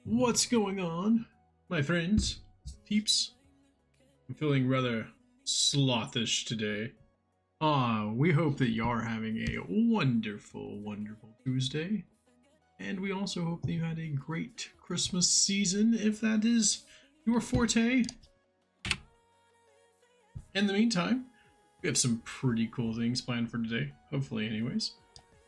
What's going on, my friends, peeps? I'm feeling rather slothish today. We hope that you are having a wonderful, wonderful Tuesday. And we also hope that you had a great Christmas season, if that is your forte. In the meantime, we have some pretty cool things planned for today, hopefully anyways.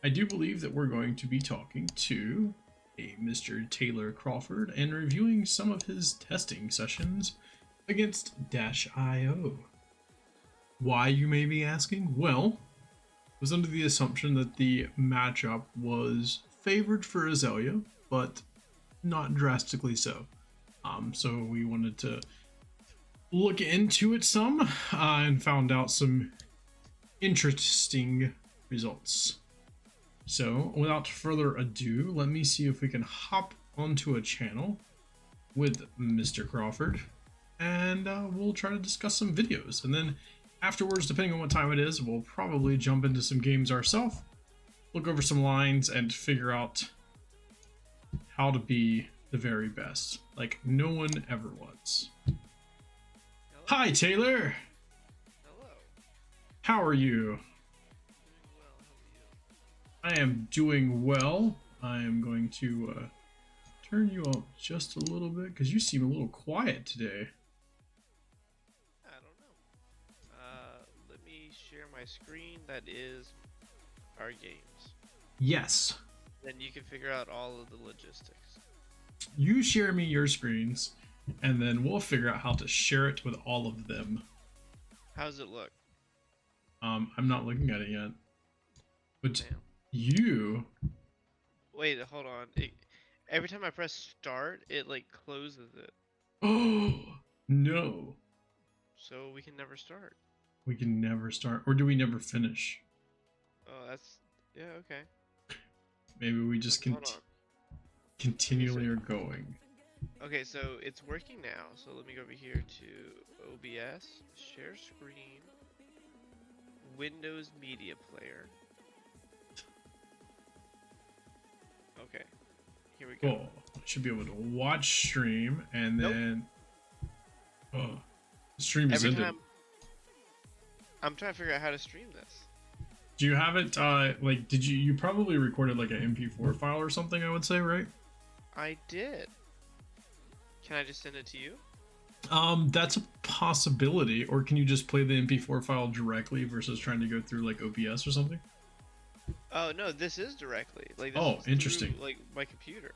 I do believe that we're going to be talking to a Mr. Taylor Crawford and reviewing some of his testing sessions against Dash.io. Why, you may be asking? Well, I was under the assumption that the matchup was favored for Azalea, but not drastically so. So we wanted to look into it some and found out some interesting results. So without further ado, let me see if we can hop onto a channel with Mr. Crawford and we'll try to discuss some videos. And then afterwards, depending on what time it is, we'll probably jump into some games ourselves, look over some lines and figure out how to be the very best, like no one ever was. Hello. Hi, Taylor. Hello. How are you? Doing well. How are you? I am doing well. I am going to turn you up just a little bit because you seem a little quiet today. I don't know. Let me share my screen. That is our games. Yes. Then you can figure out all of the logistics. You share me your screens, and then we'll figure out how to share it with all of them. How's it look? I'm not looking at it yet. But Damn. you... Wait, hold on. Every time I press start, it like closes it. Oh, no. So we can never start. We can never start. Or do we never finish? Oh, that's... Yeah, okay. Maybe we just Hold on. continually are going. Okay, so it's working now. So let me go over here to OBS, share screen, Windows Media Player. Okay, here we go. Cool. I should be able to watch stream and then... Oh, the stream is ended. I'm trying to figure out how to stream this. Do you have it, like, you probably recorded like an MP4 file or something, I would say, right? I did. Can I just send it to you? That's a possibility, or can you just play the MP4 file directly versus trying to go through like OBS or something? Oh no, this is directly. Like this Oh, is interesting. through, like my computer.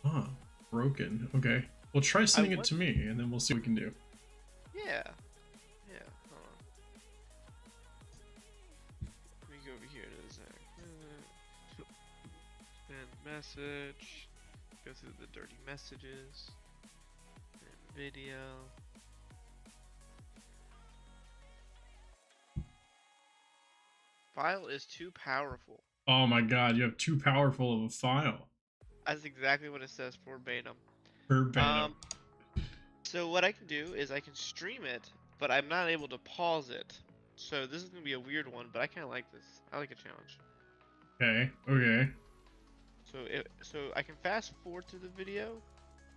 Huh, broken. Okay. Well, try sending it to me, and then we'll see what we can do. Yeah. Yeah. Hold on. Let me go over here to Zach. Send message. Go through the dirty messages. And video. File is too powerful. Oh my god, you have too powerful of a file. That's exactly what it says verbatim. Verbatim. So what I can do is I can stream it, but I'm not able to pause it. So this is gonna be a weird one, but I kind of like this. I like a challenge. Okay. Okay. So I can fast forward to the video.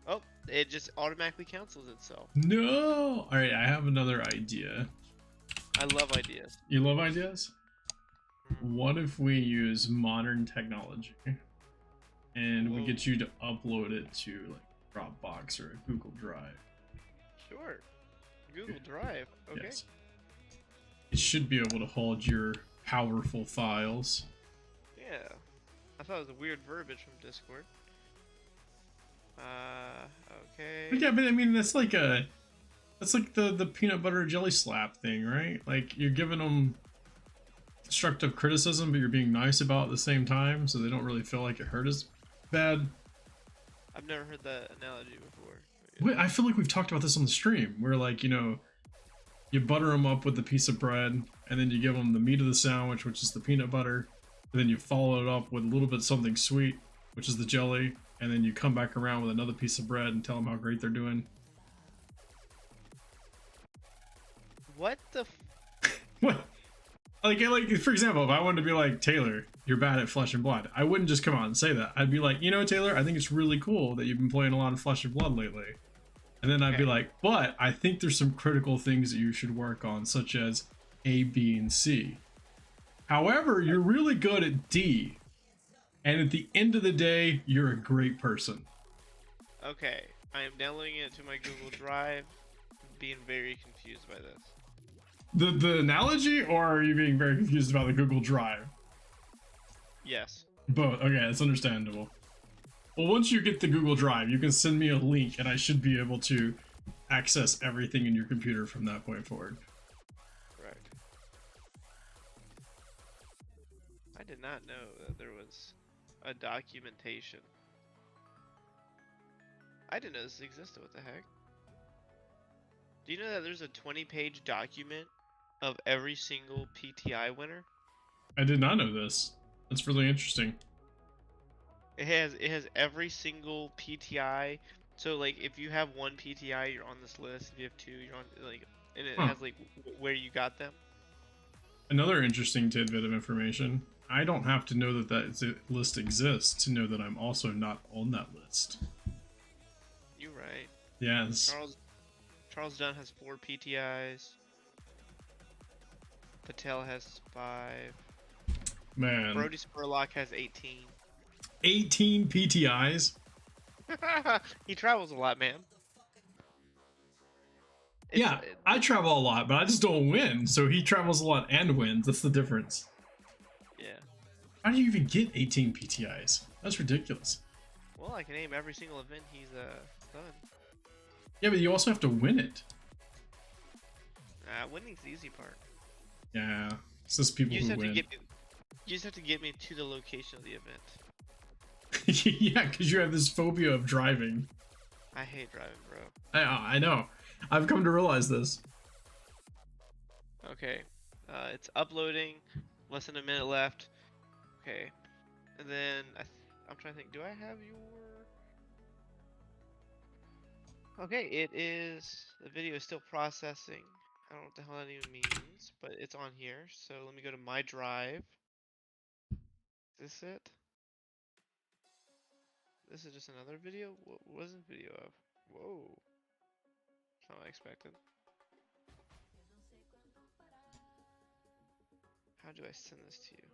Oh, it just automatically cancels itself. No. All right, I have another idea. I love ideas. You love ideas? What if we use modern technology and we get you to upload it to like Dropbox or a Google Drive? Sure. Google Drive. Okay. Yes. It should be able to hold your powerful files. Yeah. I thought it was a weird verbiage from Discord. Okay. But yeah, but I mean that's like the peanut butter jelly slap thing, right? Like you're giving them constructive criticism, but you're being nice about it at the same time, so they don't really feel like it hurt as bad. I've never heard that analogy before. Wait, I feel like we've talked about this on the stream, where like, you know, you butter them up with a piece of bread, and then you give them the meat of the sandwich, which is the peanut butter, and then you follow it up with a little bit something sweet, which is the jelly, and then you come back around with another piece of bread and tell them how great they're doing. What the? What? Like, for example, if I wanted to be like, Taylor, you're bad at Flesh and Blood. I wouldn't just come out and say that. I'd be like, you know, Taylor, I think it's really cool that you've been playing a lot of Flesh and Blood lately. And then I'd be like, but I think there's some critical things that you should work on, such as A, B, and C. However, you're really good at D. And at the end of the day, you're a great person. Okay, I am downloading it to my Google Drive. Being very confused by this. The analogy, or are you being very confused about the Google Drive? Yes. Both. Okay, that's understandable. Well, once you get the Google Drive, you can send me a link, and I should be able to access everything in your computer from that point forward. Right. I did not know that there was a documentation. I didn't know this existed. What the heck? Do you know that there's a 20-page document of every single PTI winner? I did not know this. That's really interesting. It has every single PTI. So like if you have one PTI, you're on this list. If you have two, you're on like, and it has like where you got them. Another interesting tidbit of information. I don't have to know that that list exists to know that I'm also not on that list. You're right. Yes. Charles Dunn has 4 PTIs. Patel has 5. Man. Brody Spurlock has 18. 18 PTIs? He travels a lot, man. Yeah, I travel a lot, but I just don't win. So he travels a lot and wins. That's the difference. Yeah. How do you even get 18 PTIs? That's ridiculous. Well, I can name every single event he's done. Yeah, but you also have to win it. Winning's the easy part. Yeah, it's just people who win. You just have to get me to the location of the event. Yeah, because you have this phobia of driving. I hate driving, bro. I know. I've come to realize this. Okay, it's uploading. Less than a minute left. Okay, and then I'm trying to think. Do I have your? Okay, it is. The video is still processing. I don't know what the hell that even means, but it's on here. So let me go to my drive. Is this it? This is just another video? What was the video of? Whoa. That's not what I expected. How do I send this to you?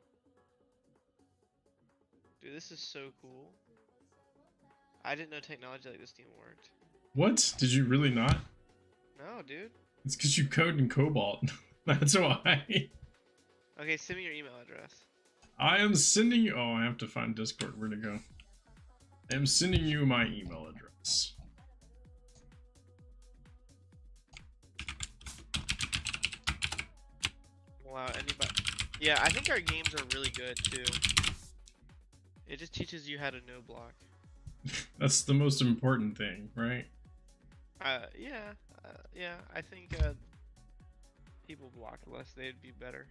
Dude, this is so cool. I didn't know technology like this even worked. What? Did you really not? No, dude. It's because you code in Cobalt. That's why. Okay, send me your email address. I am sending you. Oh, I have to find Discord. Where'd it go? I am sending you my email address. Wow, anybody? Yeah, I think our games are really good too. It just teaches you how to no block. That's the most important thing, right? Yeah. I think people block less, they'd be better.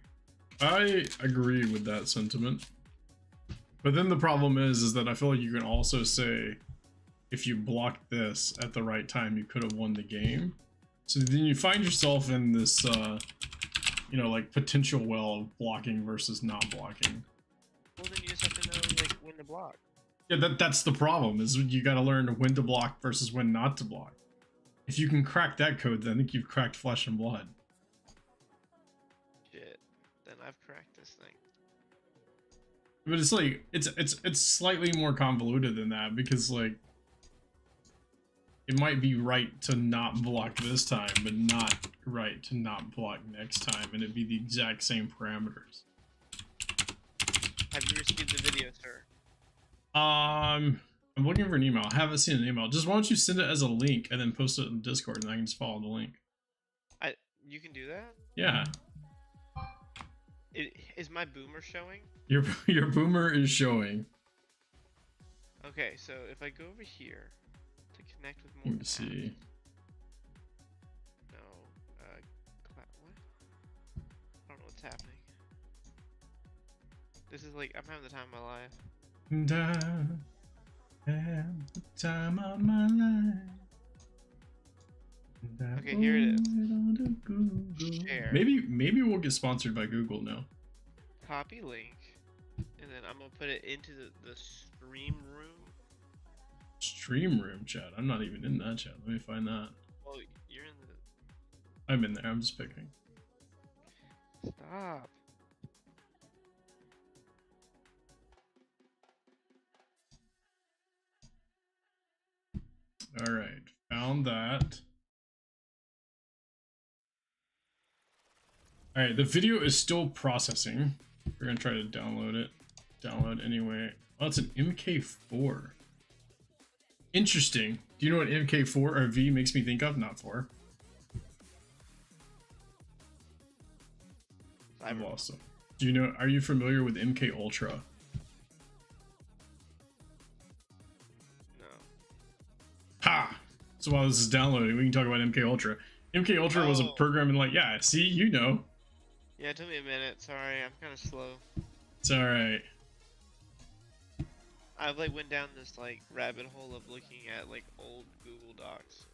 I agree with that sentiment. But then the problem is that I feel like you can also say, if you blocked this at the right time, you could have won the game. So then you find yourself in this, you know, like potential well of blocking versus not blocking. Well, then you just have to know like when to block. Yeah, that's the problem, is you got to learn when to block versus when not to block. If you can crack that code, then I think you've cracked Flesh and Blood. Shit, then I've cracked this thing. But it's like it's slightly more convoluted than that, because like it might be right to not block this time, but not right to not block next time, and it'd be the exact same parameters. Have you received the video, sir? I'm looking for an email. I haven't seen an email. Just why don't you send it as a link and then post it in Discord, and I can just follow the link. You can do that? Yeah. Is my boomer showing? Your boomer is showing. Okay, so if I go over here to connect with more. Let me see. No, what? I don't know what's happening. This is like, I'm having the time of my life. And I have the time of my life. Okay, here it is. Share. Maybe we'll get sponsored by Google now. Copy link, and And then I'm gonna put it into the stream room. Stream room chat. I'm not even in that chat. Let me find that. Oh, you're in the. I'm in there. I'm just picking. Stop. All right, found that. All right, the video is still processing. We're gonna try to download it. Download anyway. Oh, it's an MK4. Interesting. Do you know what MK4 or V makes me think of? Not 4. I've lost them. Do you know? Are you familiar with MK Ultra? No. Ha! So while this is downloading, we can talk about MK Ultra. MK Ultra was a program, and like, yeah, see, you know. Yeah, it took me a minute. Sorry, I'm kind of slow. It's all right. I've like went down this like rabbit hole of looking at like old Google Docs.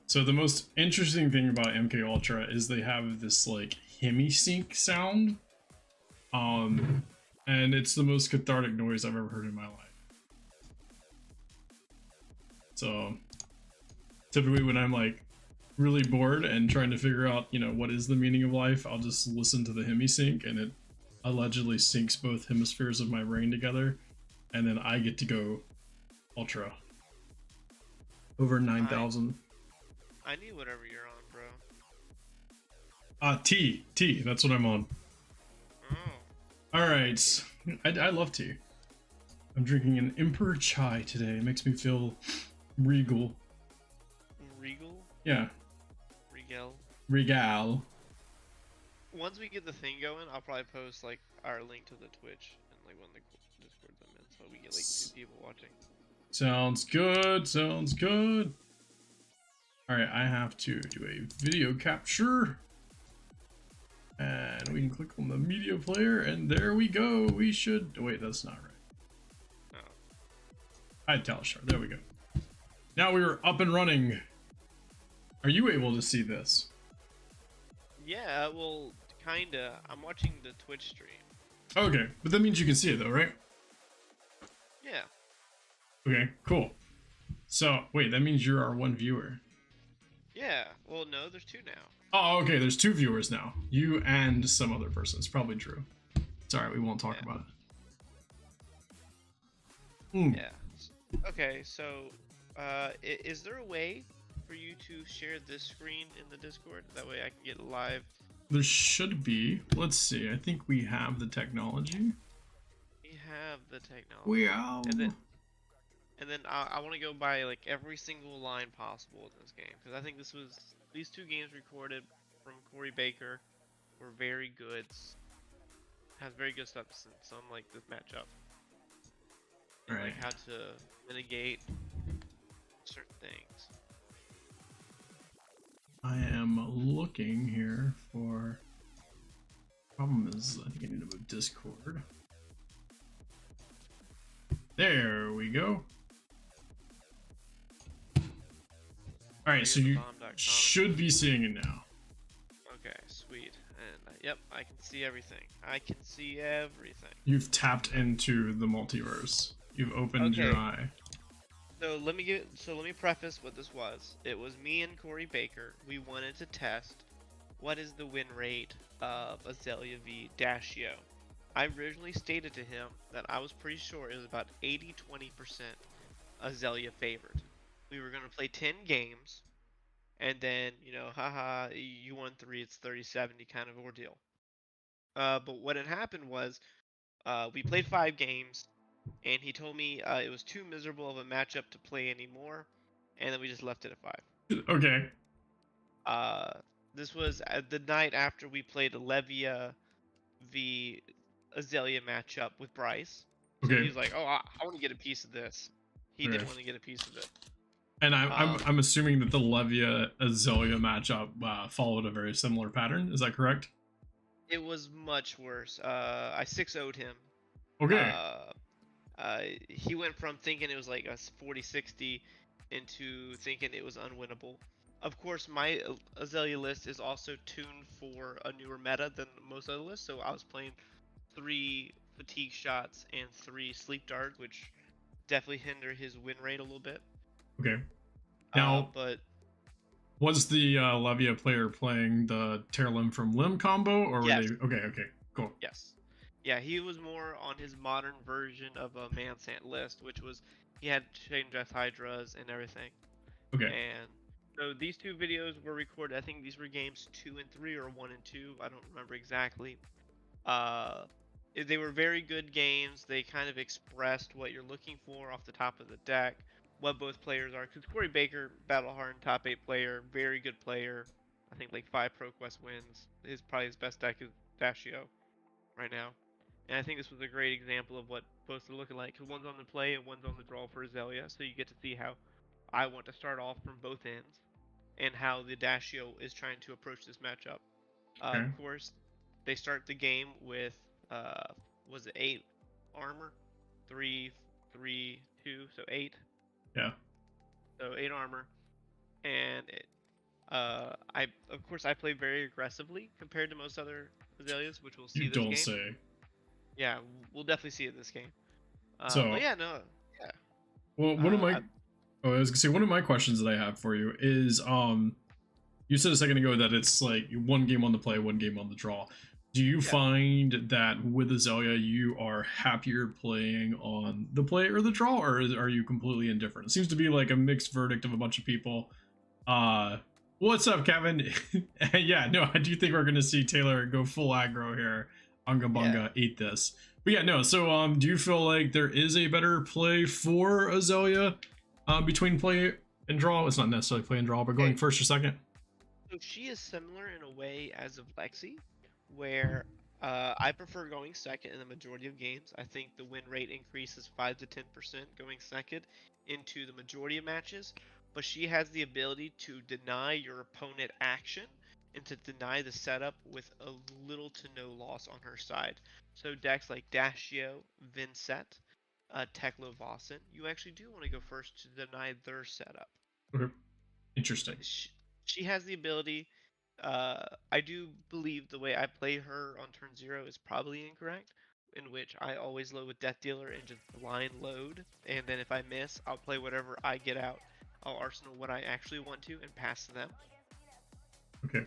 So the most interesting thing about MK Ultra is they have this like hemi-sync sound. And it's the most cathartic noise I've ever heard in my life. So typically when I'm like really bored and trying to figure out, you know, what is the meaning of life, I'll just listen to the hemi-sync, and it allegedly syncs both hemispheres of my brain together, and then I get to go ultra. Over 9,000. I need whatever you're on, bro. Tea, that's what I'm on. Oh. Alright, I love tea. I'm drinking an Emperor chai today. It makes me feel regal. Regal? Yeah. Regal. Once we get the thing going, I'll probably post like our link to the Twitch and like when the Discord them in, so we get like 2 people watching. Sounds good. Sounds good. All right, I have to do a video capture, and we can click on the media player, and there we go. We should. Oh, wait, that's not right. Oh. Hi, Talishar. There we go. Now we are up and running. Are you able to see this? Yeah, well, kinda. I'm watching the Twitch stream. Okay, but that means you can see it though, right? Yeah. Okay, cool. So, wait, that means you're our one viewer. Yeah. Well, no, there's 2 now. Oh, okay, there's 2 viewers now. You and some other person. It's probably true. It's alright, we won't talk about it. Yeah. Okay, so, is there a way for you to share this screen in the Discord? That way I can get live. There should be. Let's see. I think we have the technology. We have the technology. We have. And then I want to go by like every single line possible in this game, because I think these 2 games recorded from Corey Baker were very good. Has very good substance on like this matchup. And, like how to mitigate certain things. I am looking here for. Problem is, I think I need to move Discord. There we go. All right, so you should be seeing it now. Okay, sweet. And yep, I can see everything. I can see everything. You've tapped into the multiverse. You've opened your eye. So let me preface what this was. It was me and Corey Baker. We wanted to test what is the win rate of Azalea v Dashio. I originally stated to him that I was pretty sure it was about 80-20% Azalea favored. We were gonna play 10 games, and then, you know, haha, you won 3, it's 30-70 kind of ordeal. But what had happened was, we played 5 games, and he told me it was too miserable of a matchup to play anymore, and then we just left it at 5. Okay. This was the night after we played Levia v Azalea matchup with Bryce. So Okay. he was like, "Oh, I want to get a piece of this." He didn't want to get a piece of it. And I'm assuming that the Levia Azalea matchup followed a very similar pattern. Is that correct? It was much worse. I 6-0'd him. Okay. He went from thinking it was like a 40-60 into thinking it was unwinnable. Of course, my Azalea list is also tuned for a newer meta than most other lists, so I was playing 3 fatigue shots and 3 sleep dart, which definitely hinder his win rate a little bit. Okay. Now, But was the Levia player playing the tear limb from limb combo, or were yes, they? Okay, cool. yes, yeah, he was more on his modern version of a Mansant list, which was he had chain death hydras and everything. Okay. And so these 2 videos were recorded. I think these were games 2 and 3 or 1 and 2. I don't remember exactly. They were very good games. They kind of expressed what you're looking for off the top of the deck, what both players are. Because Corey Baker, battle hardened top 8 player, very good player. I think like 5 ProQuest wins. Probably his best deck is Dashio right now. And I think this was a great example of what both are looking like. Because one's on the play and one's on the draw for Azalea. So you get to see how I want to start off from both ends and how the Dashio is trying to approach this matchup. Okay. Of course, they start the game with was it 8 armor, 3, 3, 2, so 8. Yeah. So 8 armor, and I play very aggressively compared to most other Azaleas, which we'll see You this don't game. say. Yeah, we'll definitely see it this game. So but yeah, no, yeah. Well, one of my I was gonna say one of my questions that I have for you is you said a second ago that it's like 1 game on the play, 1 game on the draw. Do you find that with Azalea you are happier playing on the play or the draw, or are you completely indifferent? It seems to be like a mixed verdict of a bunch of people. What's up, Kevin? Yeah, no, I do think we're gonna see Taylor go full aggro here. Unga Bunga ate this. But yeah, no, so do you feel like there is a better play for Azalea between play and draw? It's not necessarily play and draw, but going first or second? So she is similar in a way as of Lexi, where I prefer going second in the majority of games. I think the win rate increases 5 to 10% going second into the majority of matches, but she has the ability to deny your opponent action and to deny the setup with a little to no loss on her side. So decks like Dashio, Vincent, Teklo Vossen, you actually do want to go first to deny their setup. Okay. Interesting. She has the ability. I do believe the way I play her on turn 0 is probably incorrect, in which I always load with Death Dealer and just blind load, and then if I miss, I'll play whatever I get out. I'll arsenal what I actually want to and pass to them. Okay.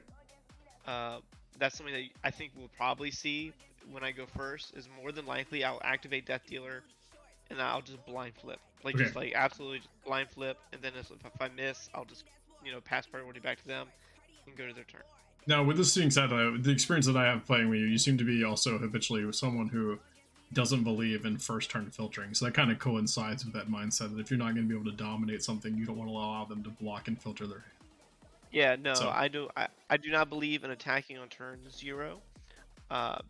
That's something that I think we'll probably see when I go first, is more than likely I'll activate Death Dealer and I'll just blind flip. Like, just like absolutely just blind flip, and then if I miss, I'll just, pass priority back to them and go to their turn. Now, with this being said, the experience that I have playing with you, you seem to be also habitually someone who doesn't believe in first turn filtering. So that kind of coincides with that mindset that if you're not going to be able to dominate something, you don't want to allow them to block and filter their. Yeah, no, so, I do not believe in attacking on turn 0,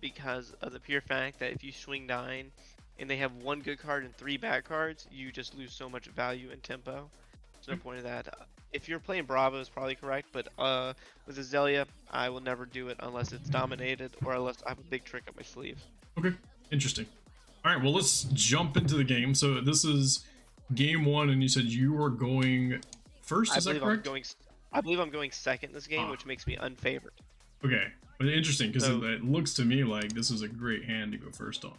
because of the pure fact that if you swing 9 and they have 1 good card and 3 bad cards, you just lose so much value and tempo. There's no point of that. If you're playing Bravo, is probably correct, but with Azalea, I will never do it unless it's dominated or unless I have a big trick up my sleeve. Okay, interesting. All right, well, let's jump into the game. So this is game 1, and you said you were going first. Is that correct? I believe I'm going second this game, which makes me unfavored. Okay, but interesting because it looks to me like this is a great hand to go first on.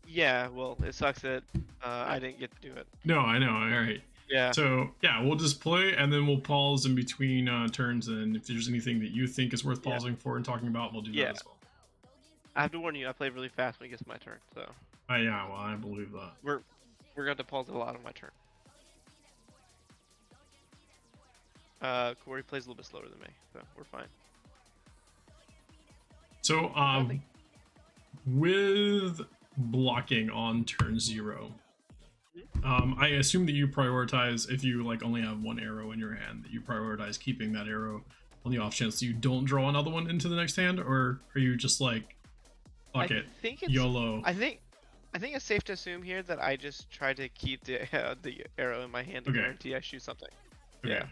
Yeah, well, it sucks that I didn't get to do it. No, I know. All right. Yeah. So yeah, we'll just play and then we'll pause in between turns, and if there's anything that you think is worth pausing for and talking about, we'll do that as well. I have to warn you, I play really fast when it gets my turn, so. Yeah, well, I believe that. We're going to pause a lot on my turn. Corey plays a little bit slower than me, so we're fine. So with blocking on turn 0. I assume that you prioritize, if you like only have 1 arrow in your hand, that you prioritize keeping that arrow on the off chance that you don't draw another one into the next hand, or are you just like, fuck it, YOLO? I think it's safe to assume here that I just try to keep the arrow in my hand to guarantee I shoot something. Okay. Yeah.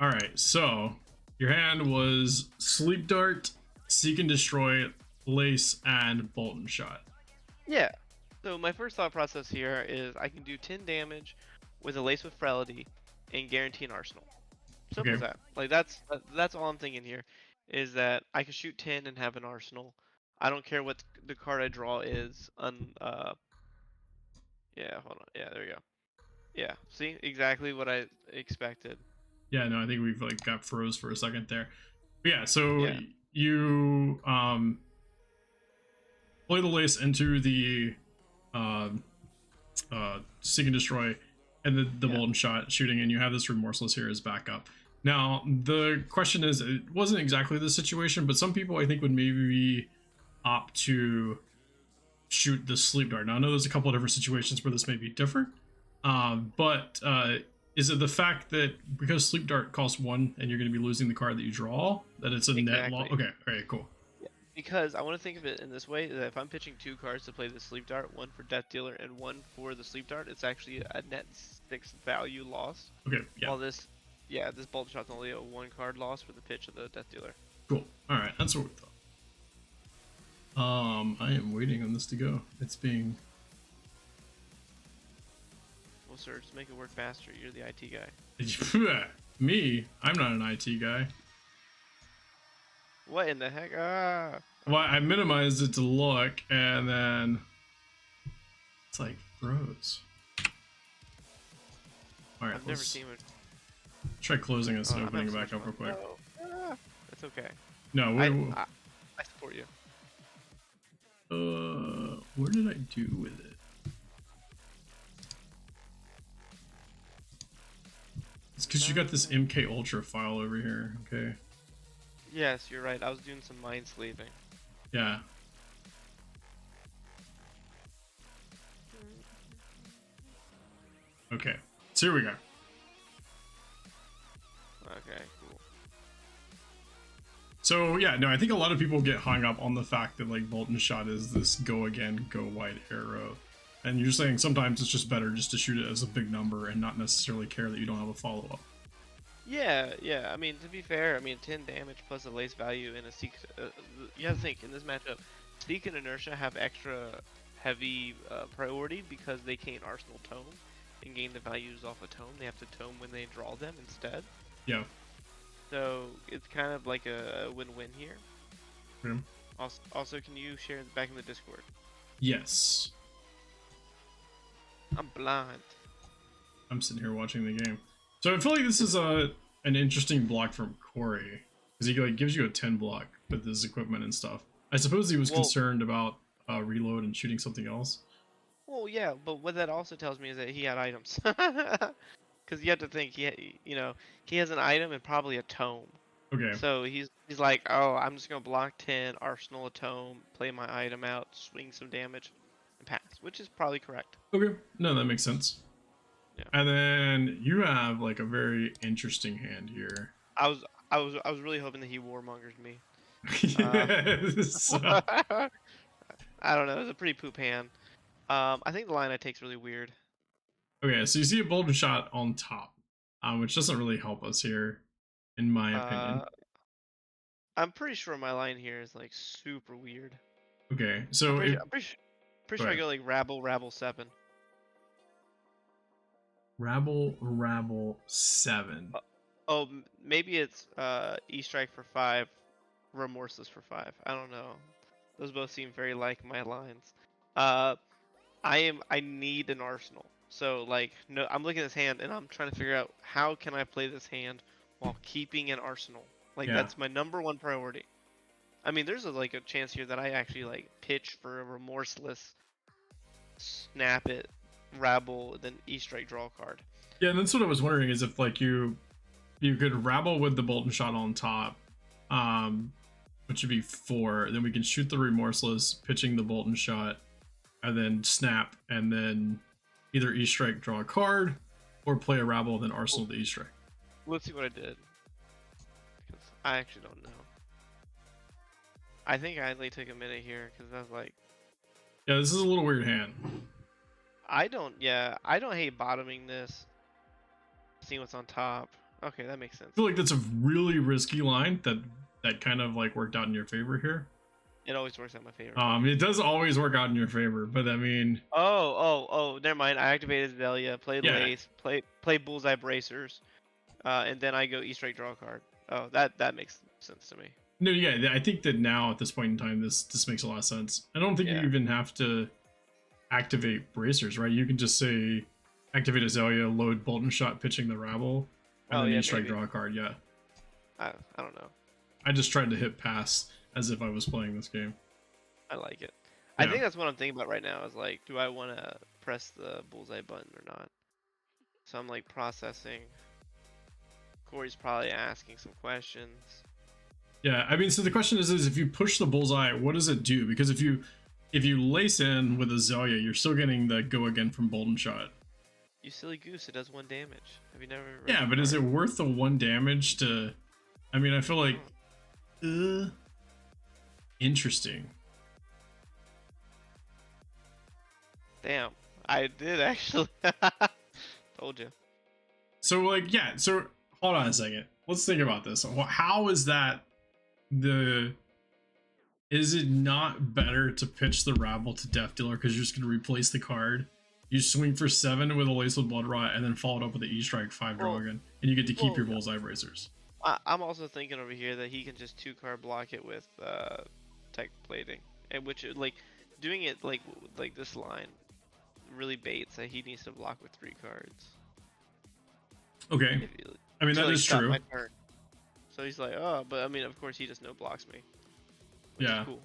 All right, so your hand was Sleep Dart, Seek and Destroy, Lace, and Bolton Shot. Yeah. So my first thought process here is I can do 10 damage with a Lace with Frailty and guarantee an arsenal. Simple as that. Like that's all I'm thinking here. is that I can shoot 10 and have an arsenal. I don't care what the card I draw is. Yeah, hold on. Yeah, there we go. Yeah, see, exactly what I expected. Yeah, no, I think we've like got froze for a second there. But yeah, so Yeah, you play the lace into the uh, seek and destroy, and the yeah. Bolton shot shooting, and you have this remorseless here as backup. Now the question is, it wasn't exactly the situation, but some people I think would maybe opt to shoot the sleep dart. Now I know there's a couple of different situations where this may be different, but is it the fact that because sleep dart costs 1 and you're going to be losing the card that you draw, that it's a net loss? Exactly. Okay, all right, cool. Yeah. Because I want to think of it in this way, that if I'm pitching 2 cards to play the sleep dart, 1 for Death Dealer and 1 for the sleep dart, it's actually a net 6 value loss. Okay, yeah, While this, yeah, this bolt shot's only a 1 card loss for the pitch of the Death Dealer. cool. All right, that's what we thought. I am waiting on this to go. It's being Well, sir, just make it work faster. You're the IT guy. me. I'm not an IT guy. What in the heck? Ah! Well, I minimized it to look, and then it's like froze. All right, I've never let's seen it. try closing this and I'm opening it having back so up much real fun. quick. No. Ah, that's okay. No, I support you. what did I do with it? It's because you got this MK Ultra file over here. Okay. Yes, you're right. I was doing some mind slaving. Yeah. Okay. So here we go. Okay, cool. So yeah, no, I think a lot of people get hung up on the fact that like Bolton shot is this go again, go wide arrow. And you're saying sometimes it's just better just to shoot it as a big number and not necessarily care that you don't have a follow-up. Yeah, yeah. I mean, to be fair, I mean, 10 damage plus a lace value in a Seek. You have to think in this matchup, Seek and Inertia have extra heavy priority because they can't Arsenal Tome and gain the values off a Tome. They have to Tome when they draw them instead. Yeah. So it's kind of like a win-win here. Okay. Also, can you share back in the Discord? Yes. I'm blind. I'm sitting here watching the game. So I feel like this is an interesting block from Corey because he like gives you a 10 block with his equipment and stuff. I suppose he was concerned about reload and shooting something else. Well, yeah, but what that also tells me is that he had items. Because you have to think, he has an item and probably a tome. Okay. So he's like, oh, I'm just gonna block 10, arsenal a tome, play my item out, swing some damage, and pass, which is probably correct. Okay. No, that makes sense. Yeah. And then you have like a very interesting hand here. I was really hoping that he warmongered me. Yes. I don't know. It was a pretty poop hand. I think the line I take is really weird. Okay, so you see a Bolton shot on top, which doesn't really help us here, in my opinion. I'm pretty sure my line here is like super weird. Okay, so I'm pretty sure I go like rabble 7. Rabble 7. Oh, maybe it's E-Strike for 5, Remorseless for 5. I don't know. Those both seem very like my lines. I need an arsenal. So like no, I'm looking at this hand and I'm trying to figure out how can I play this hand while keeping an arsenal. Like that's my number 1 priority. I mean, there's like a chance here that I actually like pitch for a Remorseless, snap it, rabble, then E-Strike draw a card. Yeah, and that's what I was wondering is if like you could rabble with the Bolton shot on top, which would be 4. Then we can shoot the Remorseless, pitching the Bolton shot, and then snap, and then either E-Strike draw a card, or play a rabble, then arsenal the E-Strike. Let's see what I did. Because I actually don't know. I think I only took a minute here because I was like, yeah, this is a little weird hand. I don't hate bottoming this. Seeing what's on top. Okay, that makes sense. I feel like that's a really risky line that kind of like worked out in your favor here. It always works out in my favor. It does always work out in your favor, but I mean. Oh, never mind. I activated Zelia, played Lace, play Bullseye Bracers, and then I go E-Strike draw a card. Oh, that makes sense to me. No, yeah, I think that now at this point in time, this makes a lot of sense. I don't think you Yeah. even have to activate bracers, right? You can just say activate Azalea, load Bolt and Shot, pitching the Rabble, and Oh then yeah, you strike maybe. draw a card. Yeah, I don't know. I just tried to hit pass as if I was playing this game. I like it. I Yeah, think that's what I'm thinking about right now. Is like, do I want to press the bullseye button or not? So I'm like processing. Corey's probably asking some questions. yeah. I mean, so the question is if you push the bullseye, what does it do? Because if you lace in with Azalea, you're still getting the go again from Bolt and Shot. You silly goose! It does 1 damage. Have you never read Yeah, the but is it card? worth the 1 damage to? I mean, I feel like, Oh, interesting. damn, I did actually. Told you. So like, yeah. So hold on a second. Let's think about this. How is that the? Is it not better to pitch the Rabble to Death Dealer because you're just gonna replace the card? You swing for 7 with a Lace with Blood Rot, and then follow it up with an E-Strike 5 draw Well, again, and you get to keep well, your Bullseye Bracers. I'm also thinking over here that he can just 2-card block it with tech plating, and which like doing it like this line really baits that he needs to block with 3 cards. Okay, If you, I mean to that like is stop true. my turn. So he's like, oh, but I mean, of course he just no blocks me, which is Yeah. cool,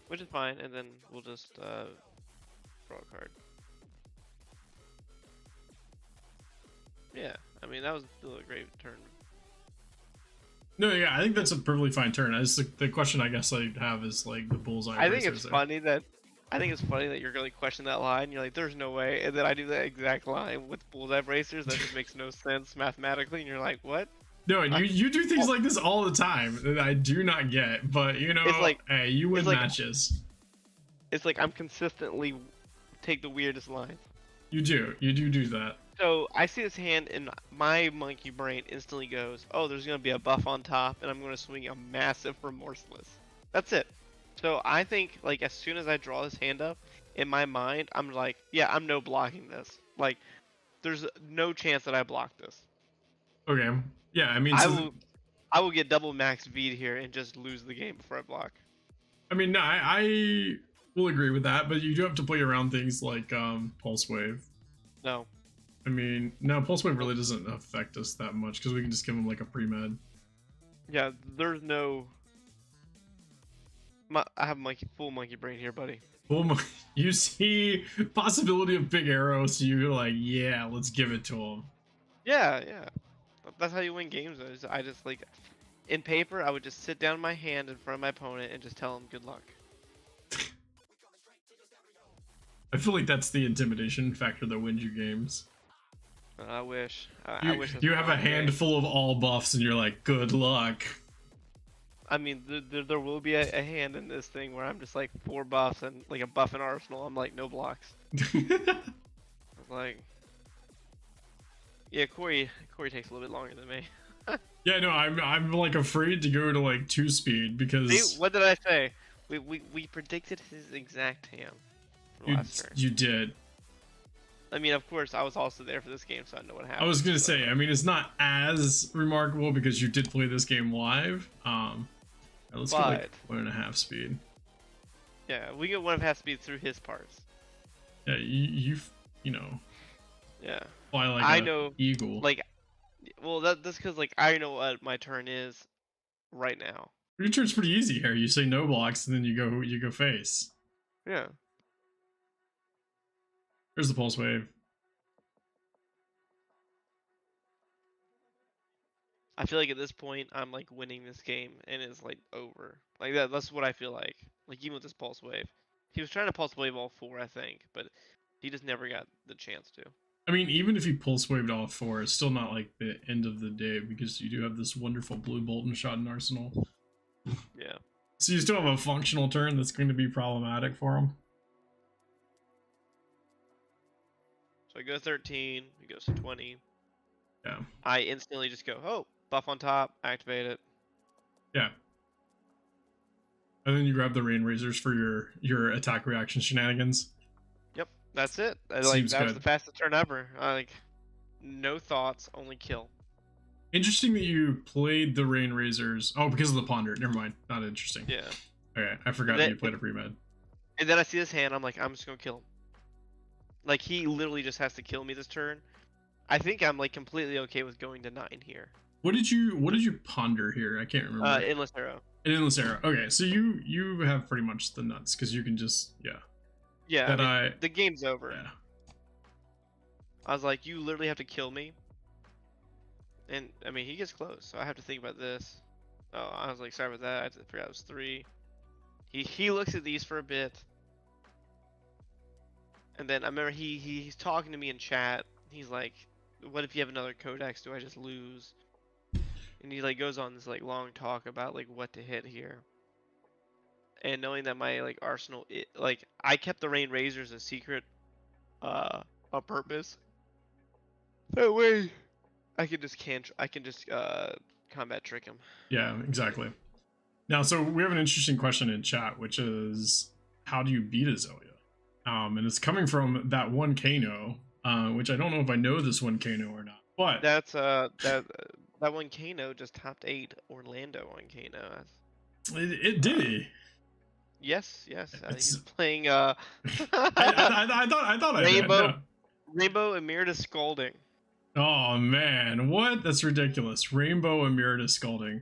which is fine, and then we'll just draw a card. Yeah, I mean that was still a great turn. No, yeah, I think that's a perfectly fine turn. The question I guess I have is like the Bullseye I think Bracers it's there. funny that you're really questioning that line. You're like, "There's no way," and then I do that exact line with bullseye bracers that just makes no sense mathematically, and you're like, "What?" No, and you do things Oh, like this all the time that I do not get. But you it's know, like hey, you it's win like matches. it's like I'm consistently take the weirdest lines. You do that. So I see this hand, and my monkey brain instantly goes, "Oh, there's gonna be a buff on top, and I'm gonna swing a massive remorseless." That's it. So I think like as soon as I draw this hand up, in my mind, I'm like, "Yeah, I'm no blocking this." Like, there's no chance that I block this. Okay. Yeah, I mean, I so will I will get double max V here and just lose the game before I block. I mean, no, I will agree with that, but you do have to play around things like Pulse Wave. No. I mean, no, Pulse Wave really doesn't affect us that much because we can just give them like a pre-med. Yeah, there's no. I have full monkey brain here, buddy. Boom. You see possibility of big arrow, so you're like, yeah, let's give it to him. Yeah, yeah. That's how you win games. I just like, in paper, I would just sit down my hand in front of my opponent and just tell him good luck. I feel like that's the intimidation factor that wins you games. I wish. You, I wish. That's you my have a only game. handful of all buffs, and you're like, good luck. I mean, there will be a hand in this thing where I'm just like 4 buffs and like a buff in arsenal. I'm like no blocks. Like, yeah, Corey takes a little bit longer than me. Yeah, no, I'm like afraid to go to like 2-speed because See, what did I say? We predicted his exact hand from you last turn. you did. I mean, of course, I was also there for this game, so I know what happened. I was gonna so. say, I mean, it's not as remarkable because you did play this game live. Let's go like 1.5 speed. Yeah, we get 1.5 speed through his parts. Yeah, you know, Yeah. fly like I a know, eagle. like, well, that's because like I know what my turn is right now. Your turn's pretty easy here. You say no blocks, and then you go face. Yeah. Here's the pulse wave. I feel like at this point I'm like winning this game and it's like over. Like that's what I feel like. Like even with this pulse wave. He was trying to pulse wave all 4, I think, but he just never got the chance to. I mean, even if you pulse waved all 4, it's still not like the end of the day because you do have this wonderful blue bolt and shot in arsenal. Yeah. So you still have a functional turn that's going to be problematic for him. So I go 13, he goes to 20. Yeah. I instantly just go, oh, buff on top, activate it. Yeah. And then you grab the rain razors for your attack reaction shenanigans. Yep, that's it. Like Seems that was good. the fastest turn ever. Like no thoughts, only kill. Interesting that you played the Rain Razors. Oh, because of the Ponder. Never mind. Not interesting. Yeah. Okay, I forgot that you played a pre-med. And then I see his hand. I'm like, I'm just gonna kill him. Like he literally just has to kill me this turn. I think I'm like completely okay with going to 9 here. What did you ponder here? I can't remember. Endless arrow. An endless arrow. Okay, so you have pretty much the nuts because you can just Yeah. That I mean, the game's over. Yeah. I was like, you literally have to kill me. And I mean, he gets close, so I have to think about this. Oh, I was like, sorry about that. I forgot it was 3. He looks at these for a bit, and then I remember he's talking to me in chat. He's like, "What if you have another codex? Do I just lose?" And he like goes on this like long talk about like what to hit here. And knowing that my like arsenal, like I kept the Rain Razors a secret, on purpose. That way, I can just combat trick him. Yeah, exactly. Now, so we have an interesting question in chat, which is, how do you beat Azalea? And it's coming from that one Kano, which I don't know if I know this one Kano or not. But That's that one Kano just topped 8 Orlando on Kano. it did he? Yes, he's It's, playing I thought I did. Rainbow No. Rainbow Emeritus Scolding. Oh man, what? That's ridiculous. Rainbow Emeritus Scalding.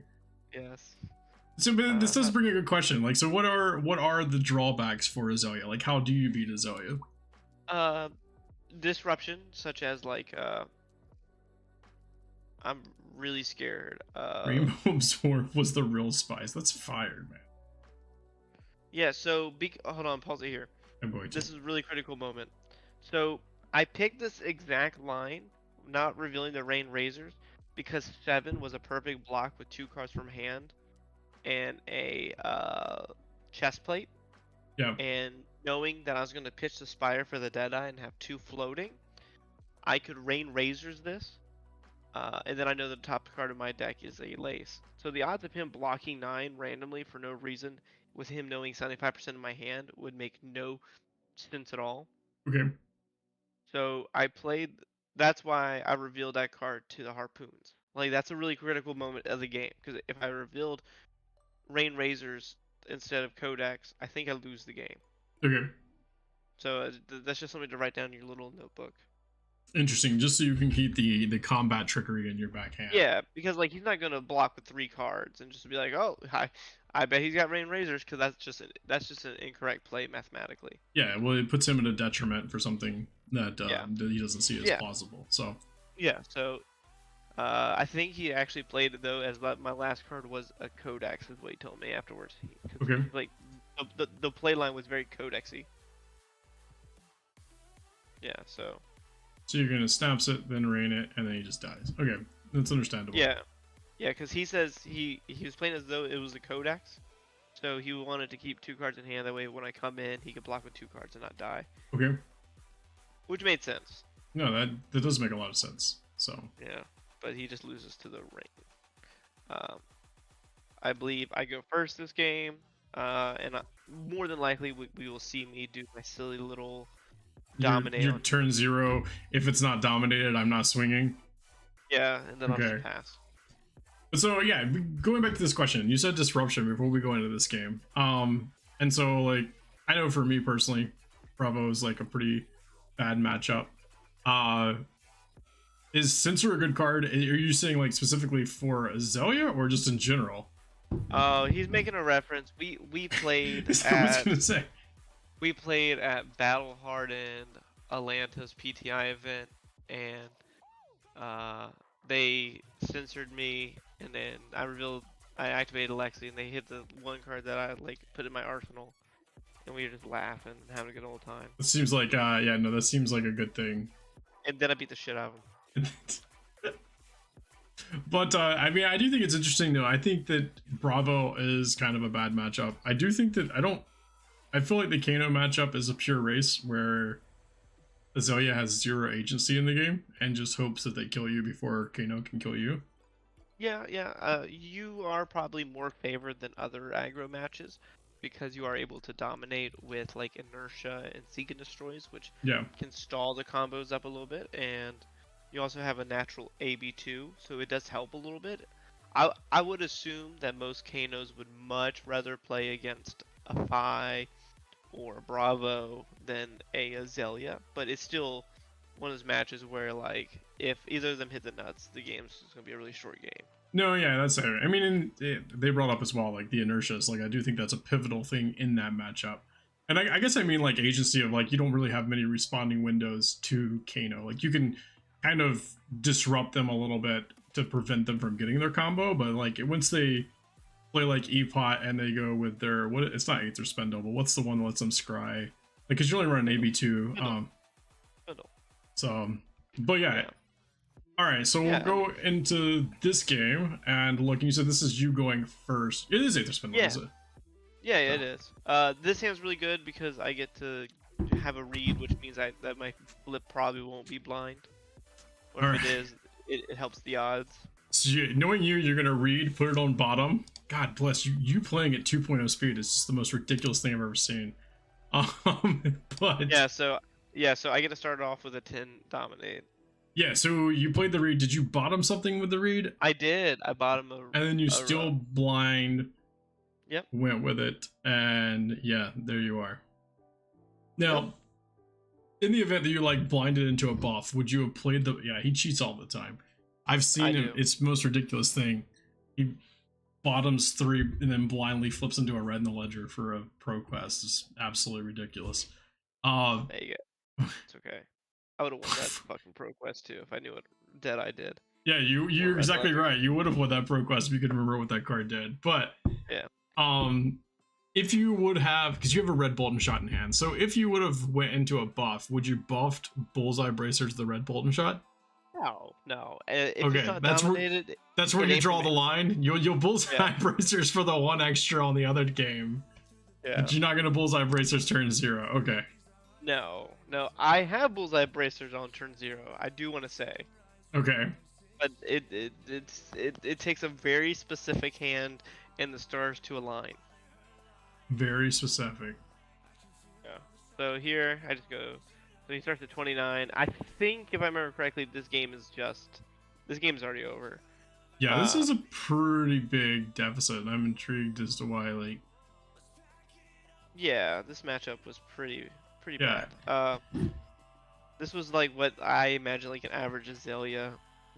Yes. So, but this does bring a good question. Like, so what are the drawbacks for Azalea? Like, how do you beat Azalea? Disruption, such as like I'm really scared. Rainbow Absorb was the real spice. That's fired, man. Yeah. So hold on, pause it here. I'm going to. This is a really critical moment. So I picked this exact line, not revealing the Rain Razors, because 7 was a perfect block with 2 cards from hand and a chest plate. Yeah. And knowing that I was going to pitch the Spire for the Deadeye and have 2 floating, I could Rain Razors this. And then I know the top card of my deck is a Lace. So the odds of him blocking 9 randomly for no reason, with him knowing 75% of my hand, would make no sense at all. Okay. So I played. That's why I revealed that card to the Harpoons. Like that's a really critical moment of the game, because if I revealed Rain Razors instead of Codex, I think I lose the game. Okay. So that's just something to write down in your little notebook. Interesting. Just so you can keep the combat trickery in your backhand. Yeah, because like he's not gonna block with 3 cards and just be like, oh, I bet he's got Rain Razors, because that's just an incorrect play mathematically. Yeah. Well, it puts him at a detriment for something that that he doesn't see as possible. So. Yeah. So. I think he actually played it though, as my last card was a Codex, is what he told me afterwards. Okay. Like the play line was very Codexy. Yeah. So you're gonna snaps it, then rain it, and then he just dies. Okay, that's understandable. yeah, because he says he was playing as though it was a Codex, so he wanted to keep 2 cards in hand. That way, when I come in, he could block with 2 cards and not die. Okay. Which made sense. No, that does make a lot of sense. So. Yeah, but he just loses to the rain. I believe I go first this game, and more than likely we will see me do my silly little dominate. Your turn 0. If it's not dominated, I'm not swinging. Yeah, and then I'll just pass. So yeah, going back to this question, you said disruption before we go into this game. And so like I know for me personally, Bravo is like a pretty bad matchup. Is Censor a good card? Are you saying like specifically for Azalea or just in general? Oh, he's making a reference. We played we played at Battle Hardened Atlanta's PTI event, and they censored me, and then I activated Lexi, and they hit the one card that I like put in my arsenal, and we were just laughing and having a good old time. It seems like that seems like a good thing. And then I beat the shit out of him. But I mean, I do think it's interesting though. I think that Bravo is kind of a bad matchup. I do think that I feel like the Kano matchup is a pure race where Azalea has 0 agency in the game and just hopes that they kill you before Kano can kill you. Yeah. You are probably more favored than other aggro matches because you are able to dominate with like inertia and seek and destroys, which can stall the combos up a little bit, and You also have a natural AB2, so it does help a little bit. I would assume that most Kanos would much rather play against a Phi or a Bravo than a Azalea, but it's still one of those matches where like if either of them hit the nuts, the game's gonna be a really short game. No, yeah, that's it. I mean, they brought up as well, like the inertias. Like, I do think that's a pivotal thing in that matchup. And I guess I mean, like, agency of, like, you don't really have many responding windows to Kano. Like, you can kind of disrupt them a little bit to prevent them from getting their combo, but, like, once they play, like, Epot and they go with their, what, it's not Aether Spindle, but what's the one that lets them scry? Like, because you only run an AB2. Fiddle. So, but yeah. All right, so Yeah, we'll go into this game and look. You said this is you going first. It is Aether Spindle, Yeah. is it? Yeah, it is. This hand's really good because I get to have a read, which means that my flip probably won't be blind. Or All if right. it is, it helps the odds. So knowing you're gonna read, put it on bottom. God bless you. You playing at 2.0 speed is just the most ridiculous thing I've ever seen. But So I get to start off with a 10 dominate. yeah, so you played the read. Did you bottom something with the read? I did. I bought him a. And then you still blind. Yep. Went with it, and yeah, there you are. Now, Yep. in the event that you like blinded into a buff, would you have played the? Yeah, he cheats all the time. I've seen him. do. It's the most ridiculous thing. He bottoms 3 and then blindly flips into a red in the ledger for a pro quest. It's absolutely ridiculous. There you go. It's okay. I would have won that fucking pro quest too if I knew what dead I did. Yeah, you're Red exactly Ledger. right. You would have won that pro quest if you could remember what that card did. But Yeah. if you would have, because you have a red bolt and shot in hand, so if you would have went into a buff, would you buffed bullseye bracers the red bolt and shot? No. If Okay, it's not that's where- dominated, That's where It you ain't draw for the me. line. You'll bullseye Yeah. bracers for the 1 extra on the other game, yeah. but you're not gonna bullseye bracers turn 0. Okay. No. I have bullseye bracers on turn 0. I do want to say, Okay. but it takes a very specific hand and the stars to align. Very specific. Yeah. So here I just go. So he starts at 29. I think if I remember correctly, this game is already over. Yeah, this Uh, is a pretty big deficit, and I'm intrigued as to why. Like, Yeah, this matchup was pretty Yeah. bad. This was like what I imagine like an average Azalea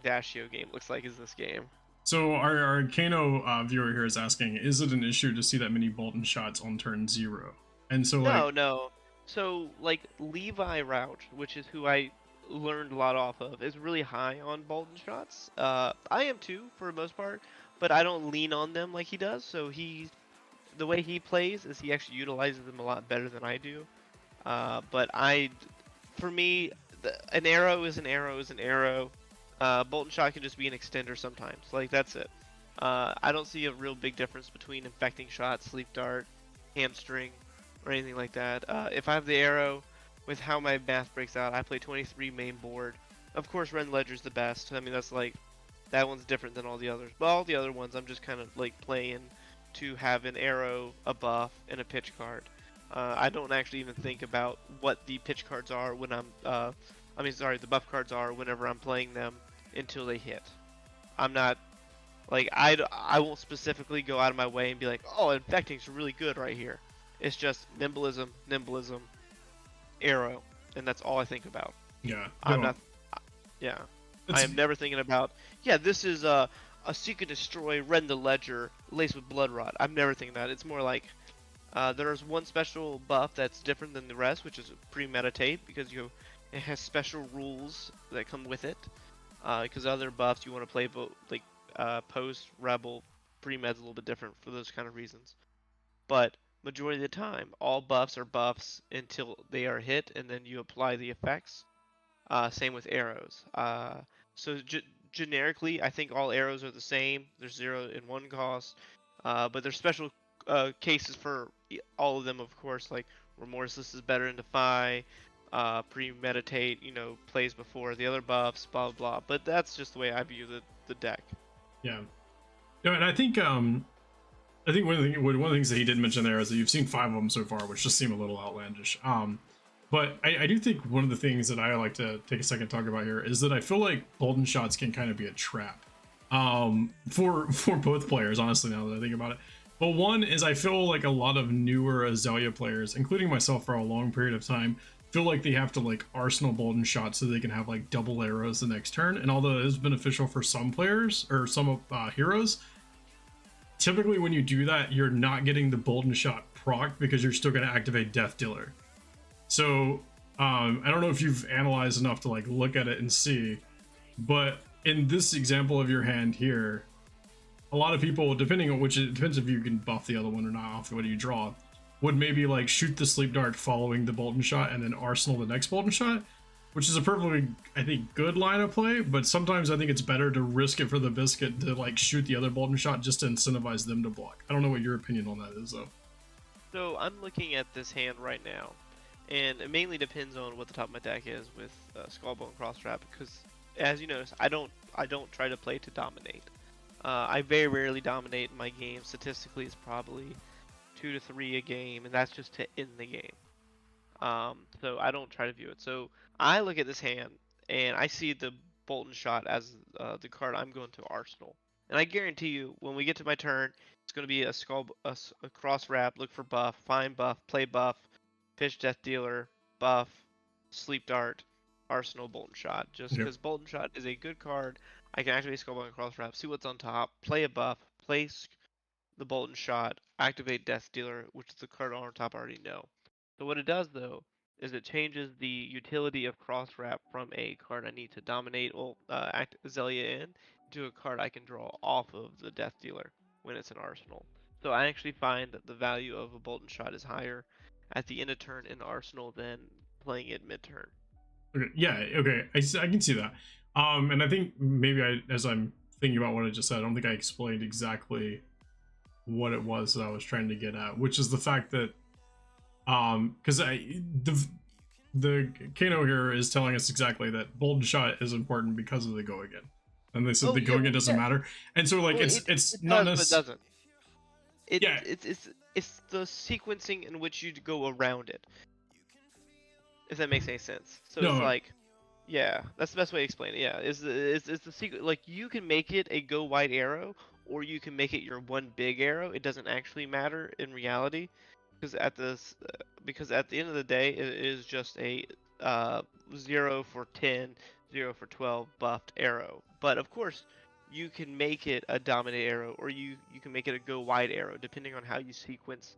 Dashio game looks like is this game. so our Kano viewer here is asking, is it an issue to see that many Bolton shots on turn 0? And so like, No. So like Levi Route, which is who I learned a lot off of, is really high on Bolton shots. I am too for the most part, but I don't lean on them like he does. So the way he plays is he actually utilizes them a lot better than I do. But for me, an arrow is an arrow is an arrow. Bolton shot can just be an extender sometimes. Like that's it. I don't see a real big difference between infecting shot, sleep dart, hamstring, or anything like that. If I have the arrow, with how my math breaks out, I play 23 main board. Of course, Ren Ledger's the best. I mean, that's like that one's different than all the others. But all the other ones, I'm just kind of like playing to have an arrow, a buff, and a pitch card. I don't actually even think about what the pitch cards are when the buff cards are whenever I'm playing them until they hit. I'm not like I won't specifically go out of my way and be like, oh, infecting's really good right here. It's just nimblism, arrow, and that's all I think about. yeah, I'm no, not. Yeah, I it's- am never thinking about. Yeah, this is a seek and destroy, rend the ledger, laced with blood rot. I'm never thinking that. It's more like there's one special buff that's different than the rest, which is premeditate because it has special rules that come with it. Because other buffs you want to play like post rebel pre-med's a little bit different for those kind of reasons. But majority of the time, all buffs are buffs until they are hit, and then you apply the effects. Same with arrows. So generically, I think all arrows are the same. There's 0 and 1 cost, but there's special cases for all of them, of course. Like remorseless is better in Defy. Premeditate, plays before the other buffs, blah blah blah. But that's just the way I view the deck. yeah. No, and I think one of the things that he did mention there is that you've seen 5 of them so far, which just seem a little outlandish. But I do think one of the things that I like to take a second to talk about here is that I feel like golden shots can kind of be a trap for both players, honestly, now that I think about it. But one is I feel like a lot of newer Azalea players, including myself for a long period of time, feel like they have to like arsenal golden shots so they can have like double arrows the next turn. And although it is beneficial for some players or some heroes, typically when you do that, you're not getting the golden shot proc because you're still going to activate Death Dealer. So I don't know if you've analyzed enough to like look at it and see, but in this example of your hand here, a lot of people, depending on which, it depends if you can buff the other one or not off what you draw, would maybe like shoot the sleep dart following the Bolton shot and then arsenal the next Bolton shot, which is a perfectly, I think, good line of play. But sometimes I think it's better to risk it for the biscuit to like shoot the other Bolton shot just to incentivize them to block. I don't know what your opinion on that is though. So I'm looking at this hand right now, and it mainly depends on what the top of my deck is with Skullbone Crosswrap, because as you notice, I don't try to play to dominate. I very rarely dominate in my game. Statistically, it's probably 2 to 3 a game, and that's just to end the game. So I don't try to view it. So I look at this hand, and I see the Bolton shot as the card I'm going to arsenal. And I guarantee you, when we get to my turn, it's going to be a cross wrap, look for buff, find buff, play buff, fish death dealer, buff, sleep dart, arsenal Bolton shot. Just because Bolton shot is a good card. I can activate Skullbone Cross Wrap, see what's on top, play a buff, place the Bolton shot, activate Death Dealer, which is the card on top I already know. So what it does though is it changes the utility of Cross Wrap from a card I need to dominate or act Azalea in to a card I can draw off of the Death Dealer when it's an arsenal. So I actually find that the value of a Bolton shot is higher at the end of turn in Arsenal than playing it mid turn. Okay, yeah, okay, I can see that. And I think maybe as I'm thinking about what I just said, I don't think I explained exactly what it was that I was trying to get at, which is the fact that, because the Kano here is telling us exactly that Bolden shot is important because of the go again, and they said the go again doesn't matter, and so like well, it's it not does, but it doesn't. Yeah, It's the sequencing in which you go around it. If that makes any sense. So no, it's like, yeah, that's the best way to explain it. Yeah, is the secret, like you can make it a go wide arrow, or you can make it your one big arrow. It doesn't actually matter in reality, because at the end of the day, it is just a 0 for 10, 0 for 12 buffed arrow. But of course, you can make it a dominate arrow, or you can make it a go wide arrow, depending on how you sequence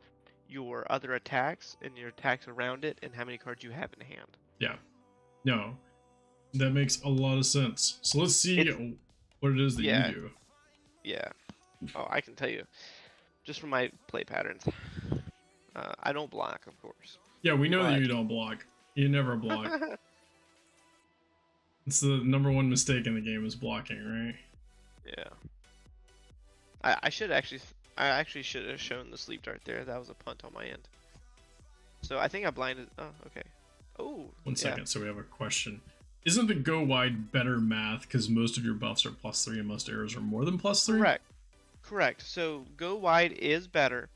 your other attacks and your attacks around it, and how many cards you have in hand. yeah, no, that makes a lot of sense. So let's see what it is that you do. Yeah. Oh, I can tell you, just from my play patterns. I don't block, of course. Yeah, we know that you don't block. You never block. It's the number one mistake in the game is blocking, right? Yeah. I actually should have shown the sleep dart there. That was a punt on my end. So I think I blinded. Oh, okay. Oh. 1 second. So we have a question. Isn't the go wide better math because most of your buffs are +3 and most arrows are more than +3? Correct. So go wide is better,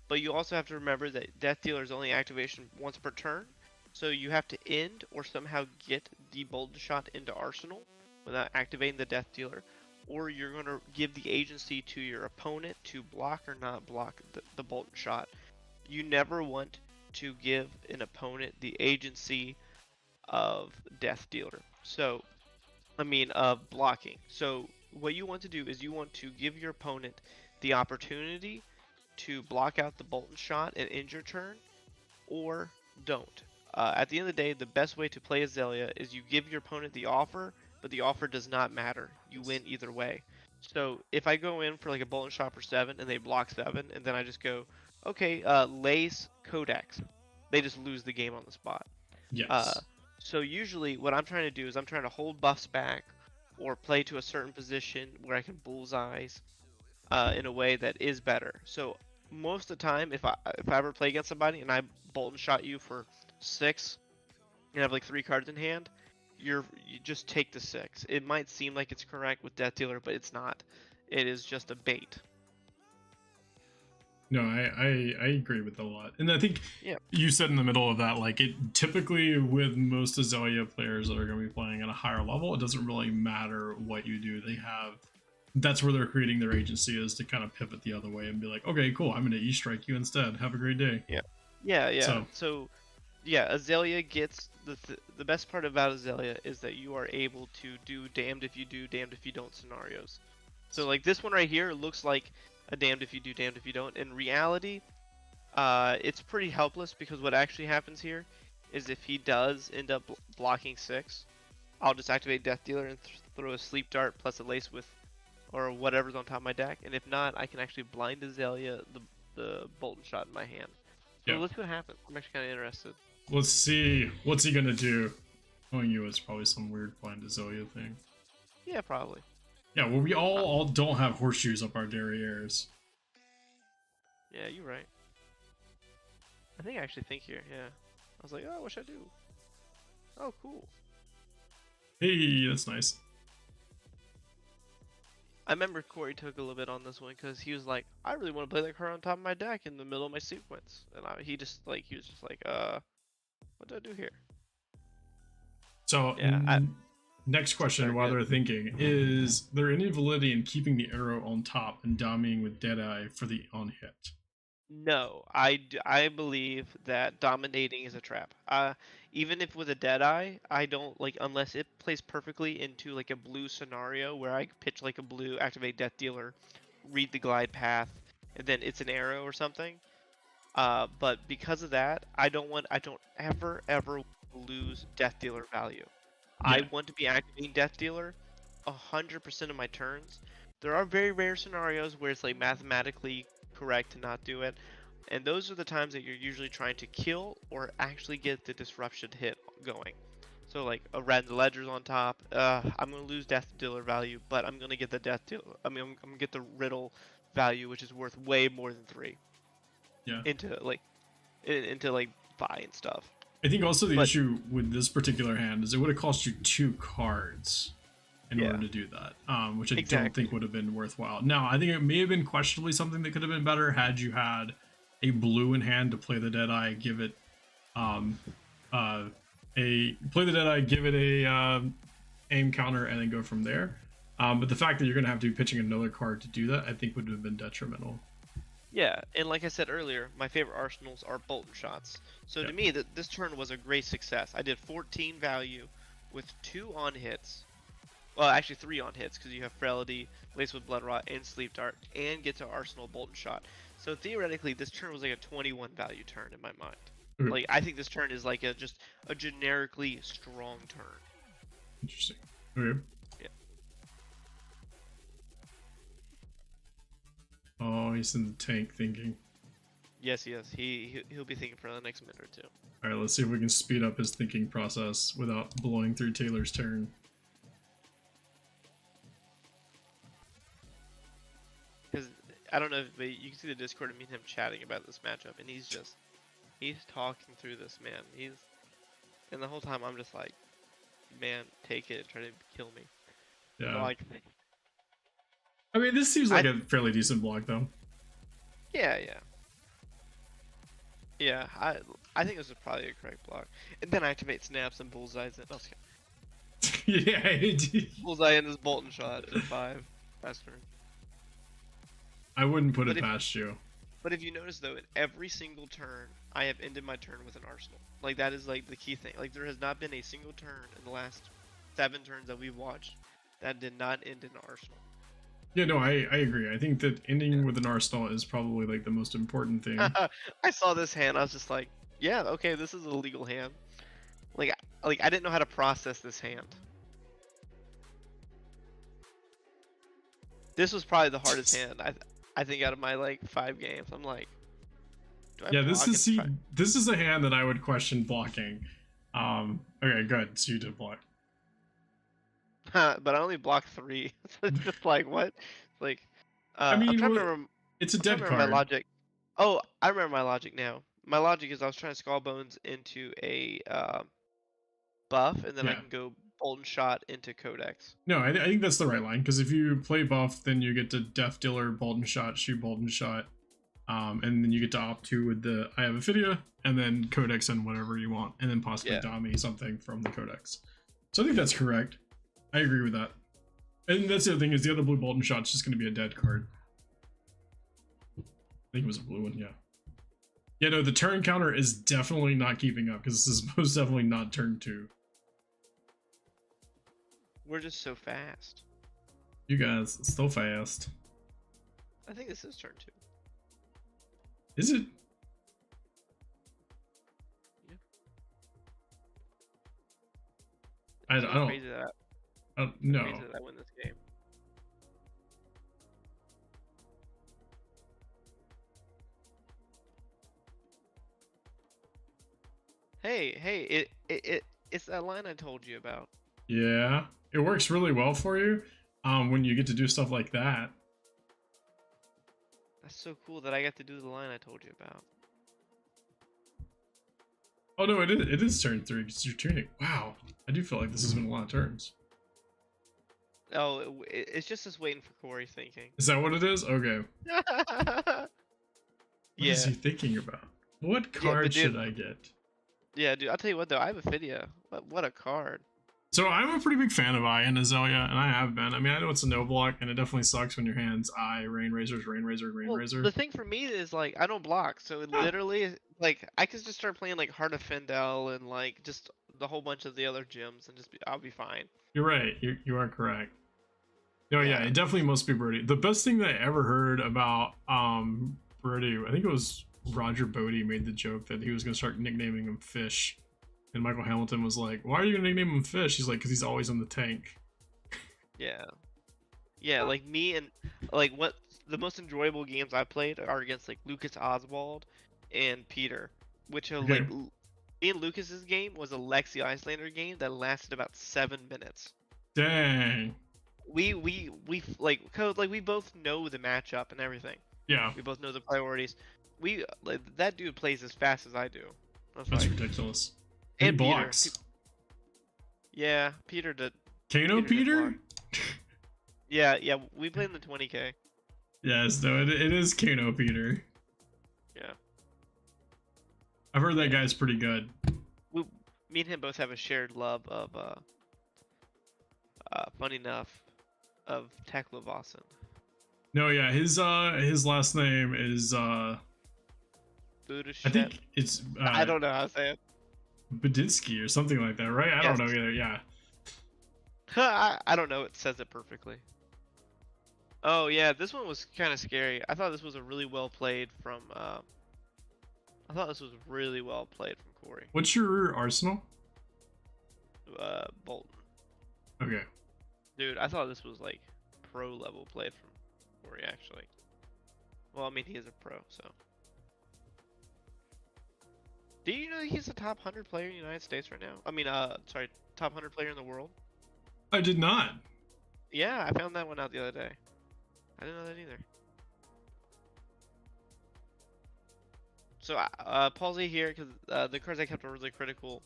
but you also have to remember that Death Dealer is only activation once per turn. So you have to end or somehow get the Bolden shot into Arsenal without activating the Death Dealer, or you're going to give the agency to your opponent to block or not block the Bolton shot. You never want to give an opponent the agency of Death Dealer. So, of blocking. So what you want to do is you want to give your opponent the opportunity to block out the Bolton shot and end your turn, or don't. At the end of the day, the best way to play Azalea is you give your opponent the offer, but the offer does not matter. You win either way. So if I go in for like a Bolton shot for 7 and they block 7, and then I just go, okay, Lace Codex, they just lose the game on the spot. Yes. So usually what I'm trying to do is I'm trying to hold buffs back or play to a certain position where I can bullseyes in a way that is better. So most of the time, if I ever play against somebody and I Bolton shot you for 6 and have like 3 cards in hand, you just take the 6. It might seem like it's correct with Death Dealer, but it's not. It is just a bait. No, I agree with that a lot. And I think Yeah. you said in the middle of that, like it typically with most Azalea players that are going to be playing at a higher level, it doesn't really matter what you do. They have that's where they're creating their agency is to kind of pivot the other way and be like, okay, cool, I'm going to E-strike you instead. Have a great day. Yeah. Yeah. So So, yeah, Azalea gets the best part about Azalea is that you are able to do damned if you do, damned if you don't scenarios. So like this one right here looks like a damned if you do, damned if you don't. In reality, it's pretty helpless because what actually happens here is if he does end up blocking 6, I'll just activate Death Dealer and throw a Sleep Dart plus a Lace with or whatever's on top of my deck, and if not, I can actually blind Azalea the Bolton Shot in my hand. So yeah, let's see what happens. I'm actually kind of interested. let's see what's he gonna do. Knowing you, it's probably some weird blind Azalea thing. Yeah, probably. Yeah, well, we all don't have horseshoes up our derrieres. Yeah, you're right. I think I actually think here, yeah. I was like, oh, what should I do? Oh, cool. Hey, that's nice. I remember Corey took a little bit on this one because he was like, I really want to play that card on top of my deck in the middle of my sequence. And he was just like, what do I do here? So, Yeah, next question while they're thinking is there any validity in keeping the arrow on top and dominating with Deadeye for the on hit? No, I believe that dominating is a trap. Even if with a Deadeye, I don't like unless it plays perfectly into like a blue scenario where I pitch like a blue, activate Death Dealer, read the glide path, and then it's an arrow or something. But because of that, I don't ever lose Death Dealer value. I Yeah, want to be activating Death Dealer 100% of my turns. There are very rare scenarios where it's like mathematically correct to not do it, and those are the times that you're usually trying to kill or actually get the disruption hit going. So like a Red Ledger's on top, I'm gonna lose Death Dealer value, but I'm gonna get the Death Dealer. I'm gonna get the Riddle value, which is worth way more than 3 yeah. into like buy and stuff. I think also the But issue with this particular hand is it would have cost you 2 cards in yeah, order to do that, which I don't exactly. think would have been worthwhile. Now, I think it may have been questionably something that could have been better had you had a blue in hand to play the Deadeye, give it um, play the Deadeye, give it a aim counter, and then go from there. But the fact that you're going to have to be pitching another card to do that, I think would have been detrimental. Yeah, and like I said earlier, my favorite arsenals are Bolton shots. So to Yep. me, this turn was a great success. I did 14 value with 2 on hits. Well, actually 3 on hits because you have Frailty, Lace with Blood Rot, and Sleep Dart, and get to Arsenal Bolton shot. So theoretically, this turn was like a 21 value turn in my mind. Okay. Like I think this turn is like just a generically strong turn. Interesting. Okay. Yeah. Oh, he's in the tank thinking. Yes, he'll be thinking for the next minute or two. All right, let's see if we can speed up his thinking process without blowing through Taylor's turn. Because I don't know, but you can see the Discord of me and him chatting about this matchup, and he's talking through this, man. And the whole time I'm just like, man, take it, try to kill me. Yeah. So, like, I mean, this seems like a fairly decent block, though. yeah. Yeah, I think this is probably a correct block. And then activate snaps and bullseyes it. Okay. Yeah. Bullseye in this Bolton shot to 5. Fast turn. I wouldn't put it past you. But if you notice though, in every single turn, I have ended my turn with an arsenal. Like that is like the key thing. Like there has not been a single turn in the last 7 turns that we've watched that did not end in an arsenal. Yeah, no, I agree. I think that ending with an arsenal is probably like the most important thing. I saw this hand, I was just like, yeah, okay, this is a legal hand. Like I didn't know how to process this hand. This was probably the hardest hand I think out of my like 5 games. I'm like, do I Yeah, block this is a hand that I would question blocking. Okay, good. So you did block. but I only blocked 3. So it's just like what? Like, I mean, I'm trying to remember. it's a I'm trying dead to remember card. my logic. Oh, I remember my logic now. My logic is I was trying to Skull Bones into a buff, and then I Yeah. can go Bolton Shot into Codex. No, I think that's the right line because if you play buff, then you get to Death Dealer, Bolton Shot, Shoot Bolton Shot, And then you get to opt to with the I have Ophidia, and then Codex and whatever you want, and then possibly Yeah. Dami something from the Codex. So I think that's correct. I agree with that. And that's the other thing is the other blue Bolton shot's just going to be a dead card. I think it was a blue one, yeah. Yeah, no, the turn counter is definitely not keeping up because this is most definitely not turn 2. We're just so fast. You guys, so fast. I think this is turn 2. Is it? Yeah. I don't. Crazy that. No. Crazy that I win this game. Hey, it's that line I told you about. Yeah, it works really well for you when you get to do stuff like that. That's so cool that I got to do the line I told you about. Oh no, it is turn 3 because you're tuning. Wow, I do feel like this has been a lot of turns. Oh, it's just us waiting for Corey thinking. Is that what it is? Okay. What Yeah. is he thinking about? What card dude, should I get? Yeah, dude. I'll tell you what though. I have Ophidia. What a card. So I'm a pretty big fan of Eye and Azalea, and I have been. I mean, I know it's a no block, and it definitely sucks when your hand's Eye, Rain Razors, Rain Razor, Rain Well, Razor. the thing for me is like I don't block, so it literally is, like I could just start playing like Heart of Fendel and like just the whole bunch of the other gems and I'll be fine. You're right. You are correct. No, yeah, it definitely must be Brody. The best thing that I ever heard about Brody, I think it was Roger Bodie made the joke that he was going to start nicknaming him Fish. And Michael Hamilton was like, why are you going to nickname him Fish? He's like, because he's always in the tank. Yeah. Yeah, like me and like what the most enjoyable games I played are against like Lucas Oswald and Peter, which are Okay. like me and Lucas's game was a Lexi Icelander game that lasted about 7 minutes. Dang. We like code like we both know the matchup and everything. Yeah. We both know the priorities. We like that dude plays as fast as I do. That's ridiculous. And And blocks. Peter. Yeah, Peter did. Kano Peter? Yeah, we played in the 20K. Yes, no, it is Kano Peter. Yeah. I've heard that guy's pretty good. Me and him both have a shared love of funny enough, of Tekla-Vossen. No, yeah, his last name is Budashet. I think it's I don't know how to say it. Badinsky or something like that, right? I don't know either. Yeah. I don't know. It says it perfectly. Oh yeah, this one was kind of scary. I thought this was a really well played from. I thought this was really well played from Corey. What's your arsenal? Bolton. Okay. Dude, I thought this was like pro level play from Corey actually. Well, I mean he is a pro, so. Do you know he's the top 100 player in the United States right now? I mean, sorry, top 100 player in the world? I did not. Yeah, I found that one out the other day. I didn't know that either. So, palsy here, because the cards I kept are really critical.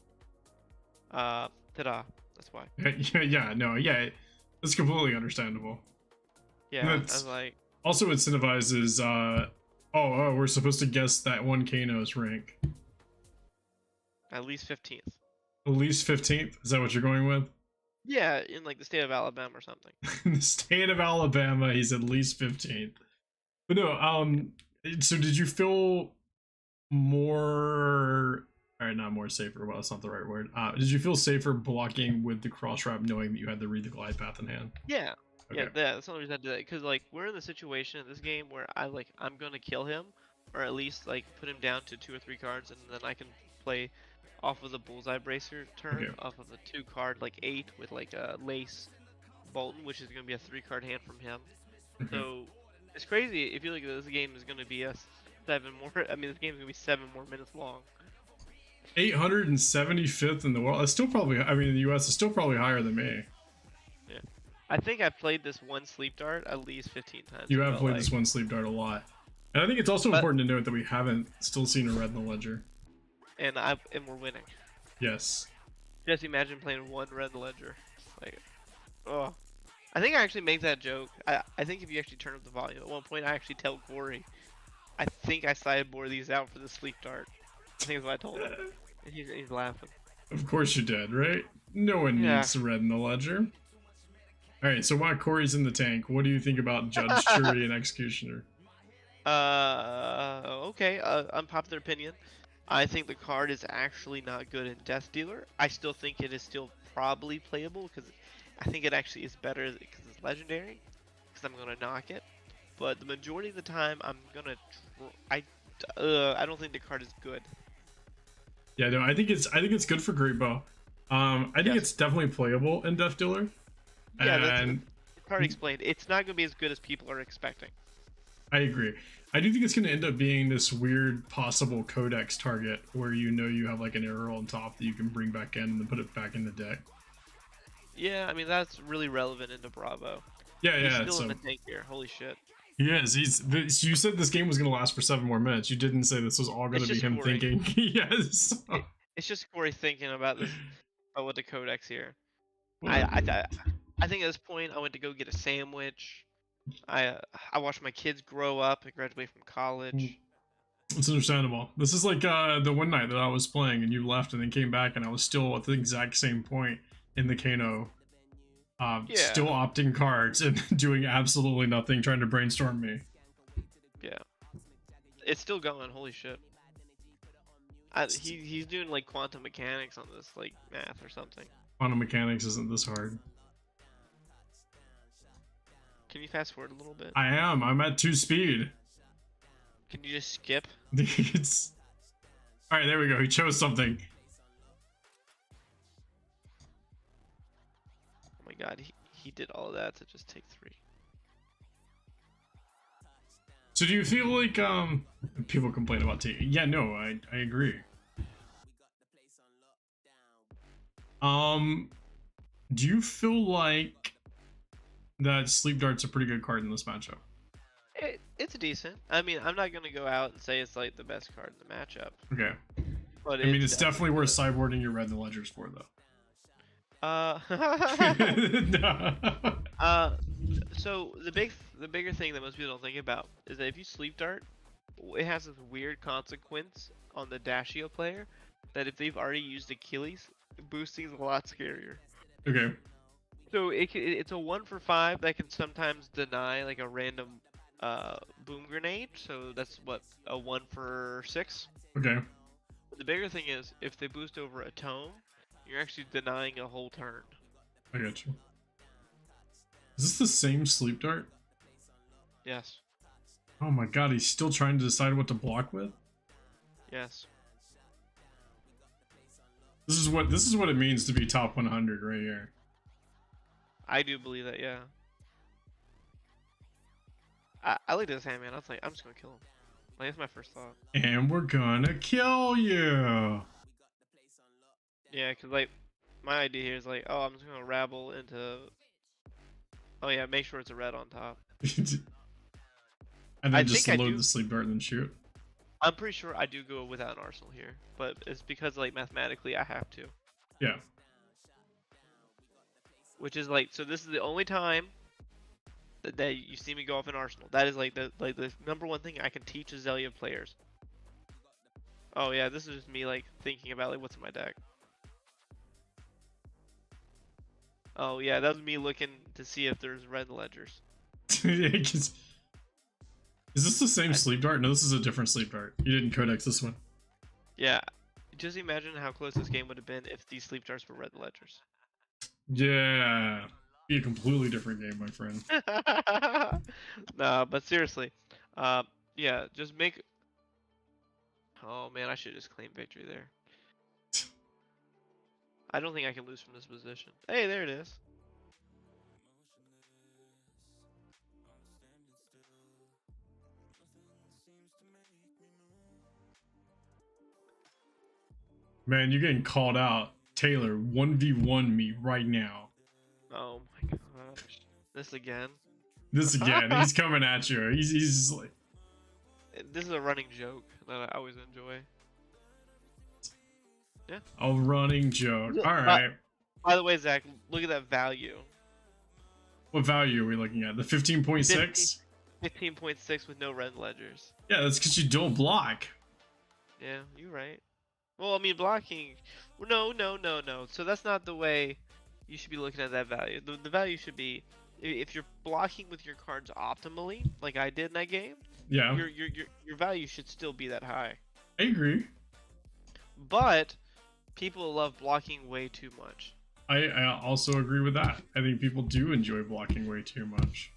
Ta-da, that's why. Yeah, that's completely understandable. Yeah, I was like... Also incentivizes, oh, we're supposed to guess that one Kano's rank. At least 15th. At least 15th? Is that what you're going with? Yeah, in like the state of Alabama or something. In the state of Alabama, he's at least 15th. But no, so did you feel more, all right, not more safer, well, that's not the right word. Did you feel safer blocking with the cross wrap knowing that you had to read the glide path in hand? Yeah. Okay. Yeah, that's the only reason I did that. Because, like, we're in the situation in this game where I'm going to kill him, or at least, like, put him down to 2 or 3 cards, and then I can play off of the Bullseye Bracer turn, off of the 2 card, like, 8 with, like, a Lace Bolton, which is going to be a 3 card hand from him. So, it's crazy. If you look at this game is going to be a 7 more, I mean, this game is going to be 7 more minutes long. 875th in the world. It's still probably, I mean, in the US, it's still probably higher than me. Yeah. I think I've played this one sleep dart at least 15 times. You have played this one sleep dart a lot. And I think it's also important to note that we haven't still seen a red in the ledger. And we're winning. Yes. Just imagine playing one red ledger. Like, oh. I think I actually make that joke. I think if you actually turn up the volume, at one point I actually tell Corey I think I sideboard these out for the sleep dart. I think that's what I told him. And he's laughing. Of course you did, right? No one Yeah. needs red in the ledger. Alright, so while Corey's in the tank, what do you think about Judge, Jury, and Executioner? Okay. Unpopular opinion. I think the card is actually not good in Death Dealer. I still think it is still probably playable because I think it actually is better because it's legendary. Because I'm gonna knock it, but the majority of the time I'm gonna. I don't think the card is good. Yeah, no, I think it's good for Great Bow. I think Yes. it's definitely playable in Death Dealer. Yeah, And it's already explained. It's not gonna be as good as people are expecting. I agree. I do think it's going to end up being this weird possible codex target where you have like an arrow on top that you can bring back in and then put it back in the deck. Yeah, I mean that's really relevant into Bravo. Yeah, He's yeah. still So in the tank here. Holy shit. he is. You said this game was going to last for 7 more minutes. You didn't say this was all going It's to be just him Corey. thinking. Yes. It's just Corey thinking about this, about what the codex here. Well, I think at this point I went to go get a sandwich. I watched my kids grow up and graduate from college. it's understandable. This is like the one night that I was playing and you left and then came back and I was still at the exact same point in the Kano. Yeah. Still opting cards and doing absolutely nothing, trying to brainstorm me. Yeah. It's still going. Holy shit. He's doing like quantum mechanics on this, like math or something. Quantum mechanics isn't this hard. Can you fast forward a little bit? I am. I'm at 2 speed. Can you just skip? It's... Alright, there we go. He chose something. Oh my god, he did all of that to just take 3. So do you feel like people complain about taking? Yeah, no, I agree. Do you feel like that Sleep Dart's a pretty good card in this matchup? It's decent. I mean, I'm not gonna go out and say it's like the best card in the matchup. Okay. But I mean, it's definitely worth sideboarding your red in the ledgers for, though. So the bigger thing that most people don't think about is that if you sleep dart, it has this weird consequence on the Dashio player that if they've already used Achilles, boosting is a lot scarier. Okay. So it's a 1 for 5 that can sometimes deny like a random boom grenade. So that's what, a 1 for 6. Okay. But the bigger thing is if they boost over a tome, you're actually denying a whole turn. I got you. Is this the same Sleep Dart? Yes. Oh my god, he's still trying to decide what to block with? Yes. This is what it means to be top 100 right here. I do believe that, yeah. I like this hand, man. I was like, I'm just gonna kill him. Like, that's my first thought. And we're gonna kill you! Yeah, because, like, my idea here is like, oh, I'm just gonna rabble into... Oh yeah, make sure it's a red on top. And I then just think I load do. the Sleep Dart and then shoot. I'm pretty sure I do go without an arsenal here, but it's because, like, mathematically I have to. Yeah. Which is like, so this is the only time that you see me go off an arsenal. That is like the number one thing I can teach Azalea players. Oh yeah, this is just me like thinking about like what's in my deck. Oh yeah, that was me looking to see if there's red ledgers. Is this the same Sleep Dart? No, this is a different Sleep Dart. You didn't codex this one. Yeah, just imagine how close this game would have been if these sleep darts were red ledgers. Yeah. Be a completely different game, my friend. Nah, but seriously, yeah, just make. Oh man, I should just claim victory there. I don't think I can lose from this position. Hey, there it is. Man, you're getting called out. Taylor, 1v1 me right now. Oh my gosh. This again? This again. He's coming at you. He's just like... This is a running joke that I always enjoy. Yeah. A running joke. Alright. By the way, Zach, look at that value. What value are we looking at? The 15.6? 15.6 with no red ledgers. Yeah, that's because you don't block. Yeah, you're right. Well, I mean, blocking. No, no, no, no. So that's not the way you should be looking at that value. The value should be if you're blocking with your cards optimally, like I did in that game. Yeah, Your value should still be that high. I agree. But people love blocking way too much. I also agree with that. I think people do enjoy blocking way too much.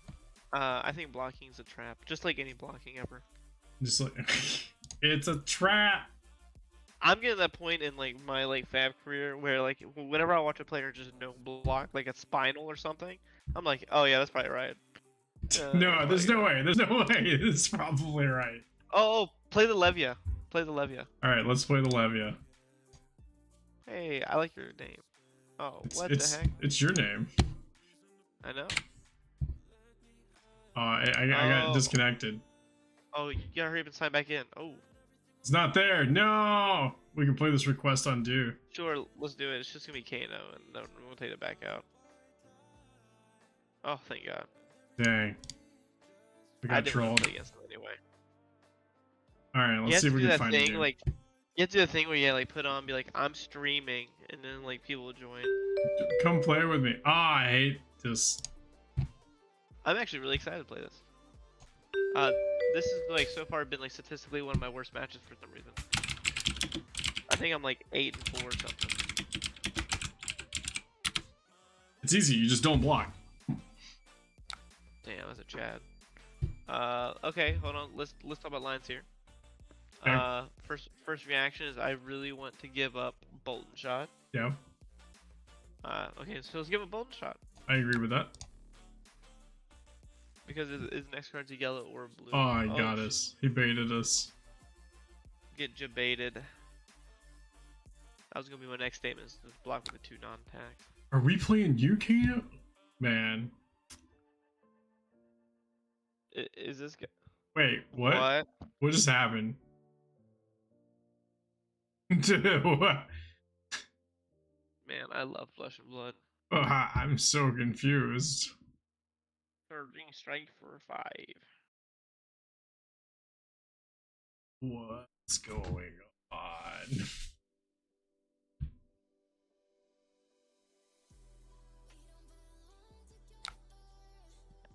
I think blocking's a trap, just like any blocking ever. Just like it's a trap. I'm getting to that point in like my like fab career where like whenever I watch a player just no block, like a spinal or something, I'm like, oh yeah, that's probably right. No, there's no way. There's no way. It's probably right. Oh, play the Levia. Play the Levia. All right, let's play the Levia. Hey, I like your name. Oh, what It's the heck? it's your name. I know. I got disconnected. Oh, you gotta hurry up and sign back in. Oh, It's not there. No, we can play this request undo. sure, let's do it. It's just gonna be Kano, and then we'll take it back out. Oh, thank God. Dang, we I got didn't trolled. play against him anyway. All right, You let's have see to if we do can that find thing, you. like, you have to do the thing where you like put on, be like, I'm streaming, and then like people will join. Come play with me. Ah, I hate this. I'm actually really excited to play this. This is like so far been like statistically one of my worst matches for some reason. I think I'm like 8-4 or something. It's easy. You just don't block. Damn, that's a Chad. Okay, hold on. Let's talk about lines here. Okay. First reaction is I really want to give up Bolton Shot. Yeah, Okay, so let's give up Bolton Shot I agree with that. because his next card's a yellow or a blue. Oh, he got us. He baited us. Get jebaited. That was gonna be my next statement. Is just block with the 2 non-attacks. Are we playing UK? Man. Is this guy? Wait, what? What just happened? What? Man, I love Flesh and Blood. Oh, I'm so confused. Surging strike for 5. What's going on?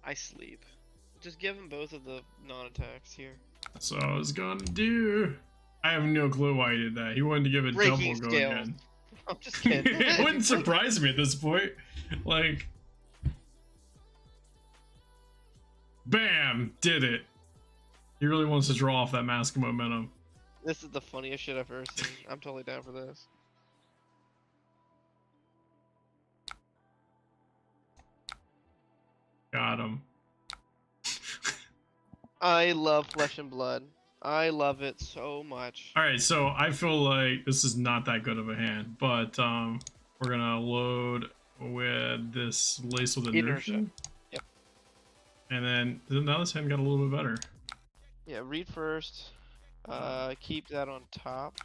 I sleep. Just give him both of the non-attacks here. That's what I was gonna do. I have no clue why he did that. He wanted to give it Breaking double go scales. again. I'm just kidding. It wouldn't surprise me at this point. Like, bam, did it. He really wants to draw off that mask of momentum. This is the funniest shit I've ever seen. I'm totally down for this. Got him. I love Flesh and Blood. I love it so much. All right, so I feel like this is not that good of a hand, but we're gonna load with this lace with inertia. Yep. And then now this hand got a little bit better. Yeah, read first. Keep that on top.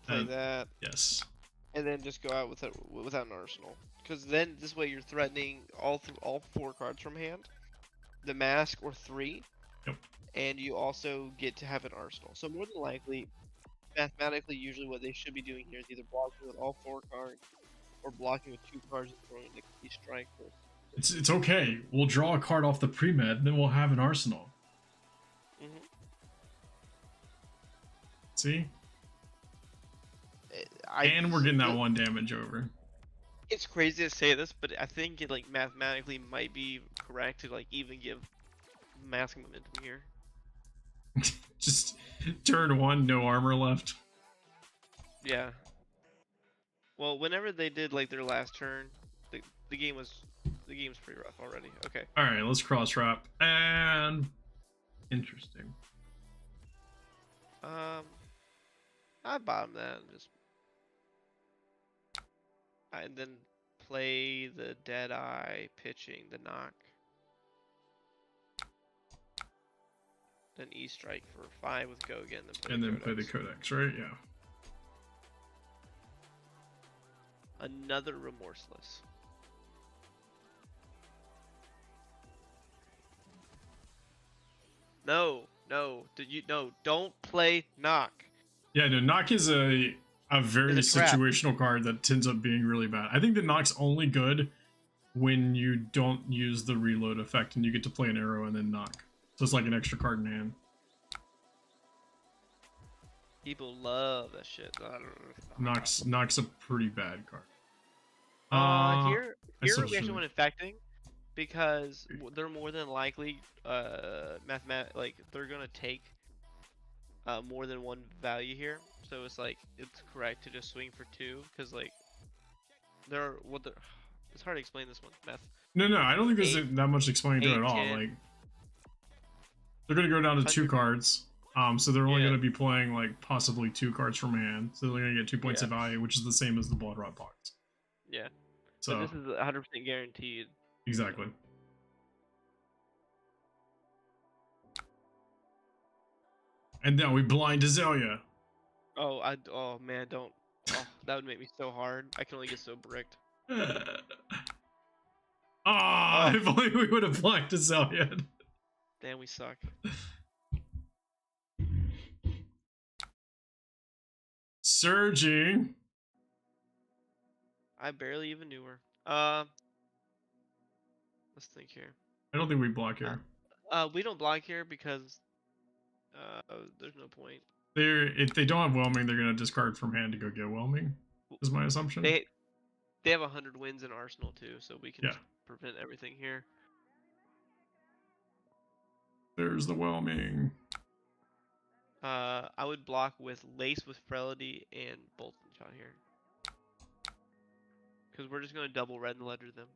Play that. Yes. And then just go out with it without an arsenal. Because then this way you're threatening all 4 cards from hand, the mask or 3. Yep. And you also get to have an arsenal. So more than likely, mathematically, usually what they should be doing here is either blocking with all 4 cards, or blocking with 2 cards and throwing the key strike first. It's okay. We'll draw a card off the pre-med, then we'll have an arsenal. Mm-hmm. See? And we're getting that 1 damage over. It's crazy to say this, but I think it like mathematically might be correct to like even give mask momentum here. Just turn 1, no armor left. Yeah. Well, whenever they did like their last turn, the game's pretty rough already. Okay. All right, let's cross wrap. And interesting. I bottom that and just and then play the Deadeye pitching the knock. Then E strike for 5 with go again. Then play the codex, right? Yeah. Another remorseless. No, don't play knock. Yeah, no, knock is a very It's a trap. situational card that tends up being really bad. I think that knock's only good when you don't use the reload effect and you get to play an arrow and then knock. So it's like an extra card in hand. People love that shit. I don't know. Knock's a pretty bad card. Here I we still actually should've- went infecting because they're more than likely like they're gonna take more than one value here. So it's like it's correct to just swing for 2 because like they're it's hard to explain this one. Math. No, I don't think there's that much explaining to it at all. 10. Like they're gonna go down to 2 cards. So they're only Yeah. gonna be playing like possibly 2 cards from hand. So they're gonna get 2 points Yeah. of value, which is the same as the blood rot box. Yeah. So But this is 100% guaranteed. exactly. And now we blind Azalea. Oh man, don't. Oh, that would make me so hard. I can only get so bricked. If only we would have blind Azalea. Damn, we suck. Surging. I barely even knew her. Let's think here. I don't think we block here. We don't block here because there's no point. If they don't have whelming, they're gonna discard from hand to go get whelming. Is my assumption. They have 100 wins in Arsenal too, so we can Yeah. prevent everything here. There's the whelming. I would block with Lace with Frailty and Bolton Shot here. Because we're just going to double Red and Ledger them.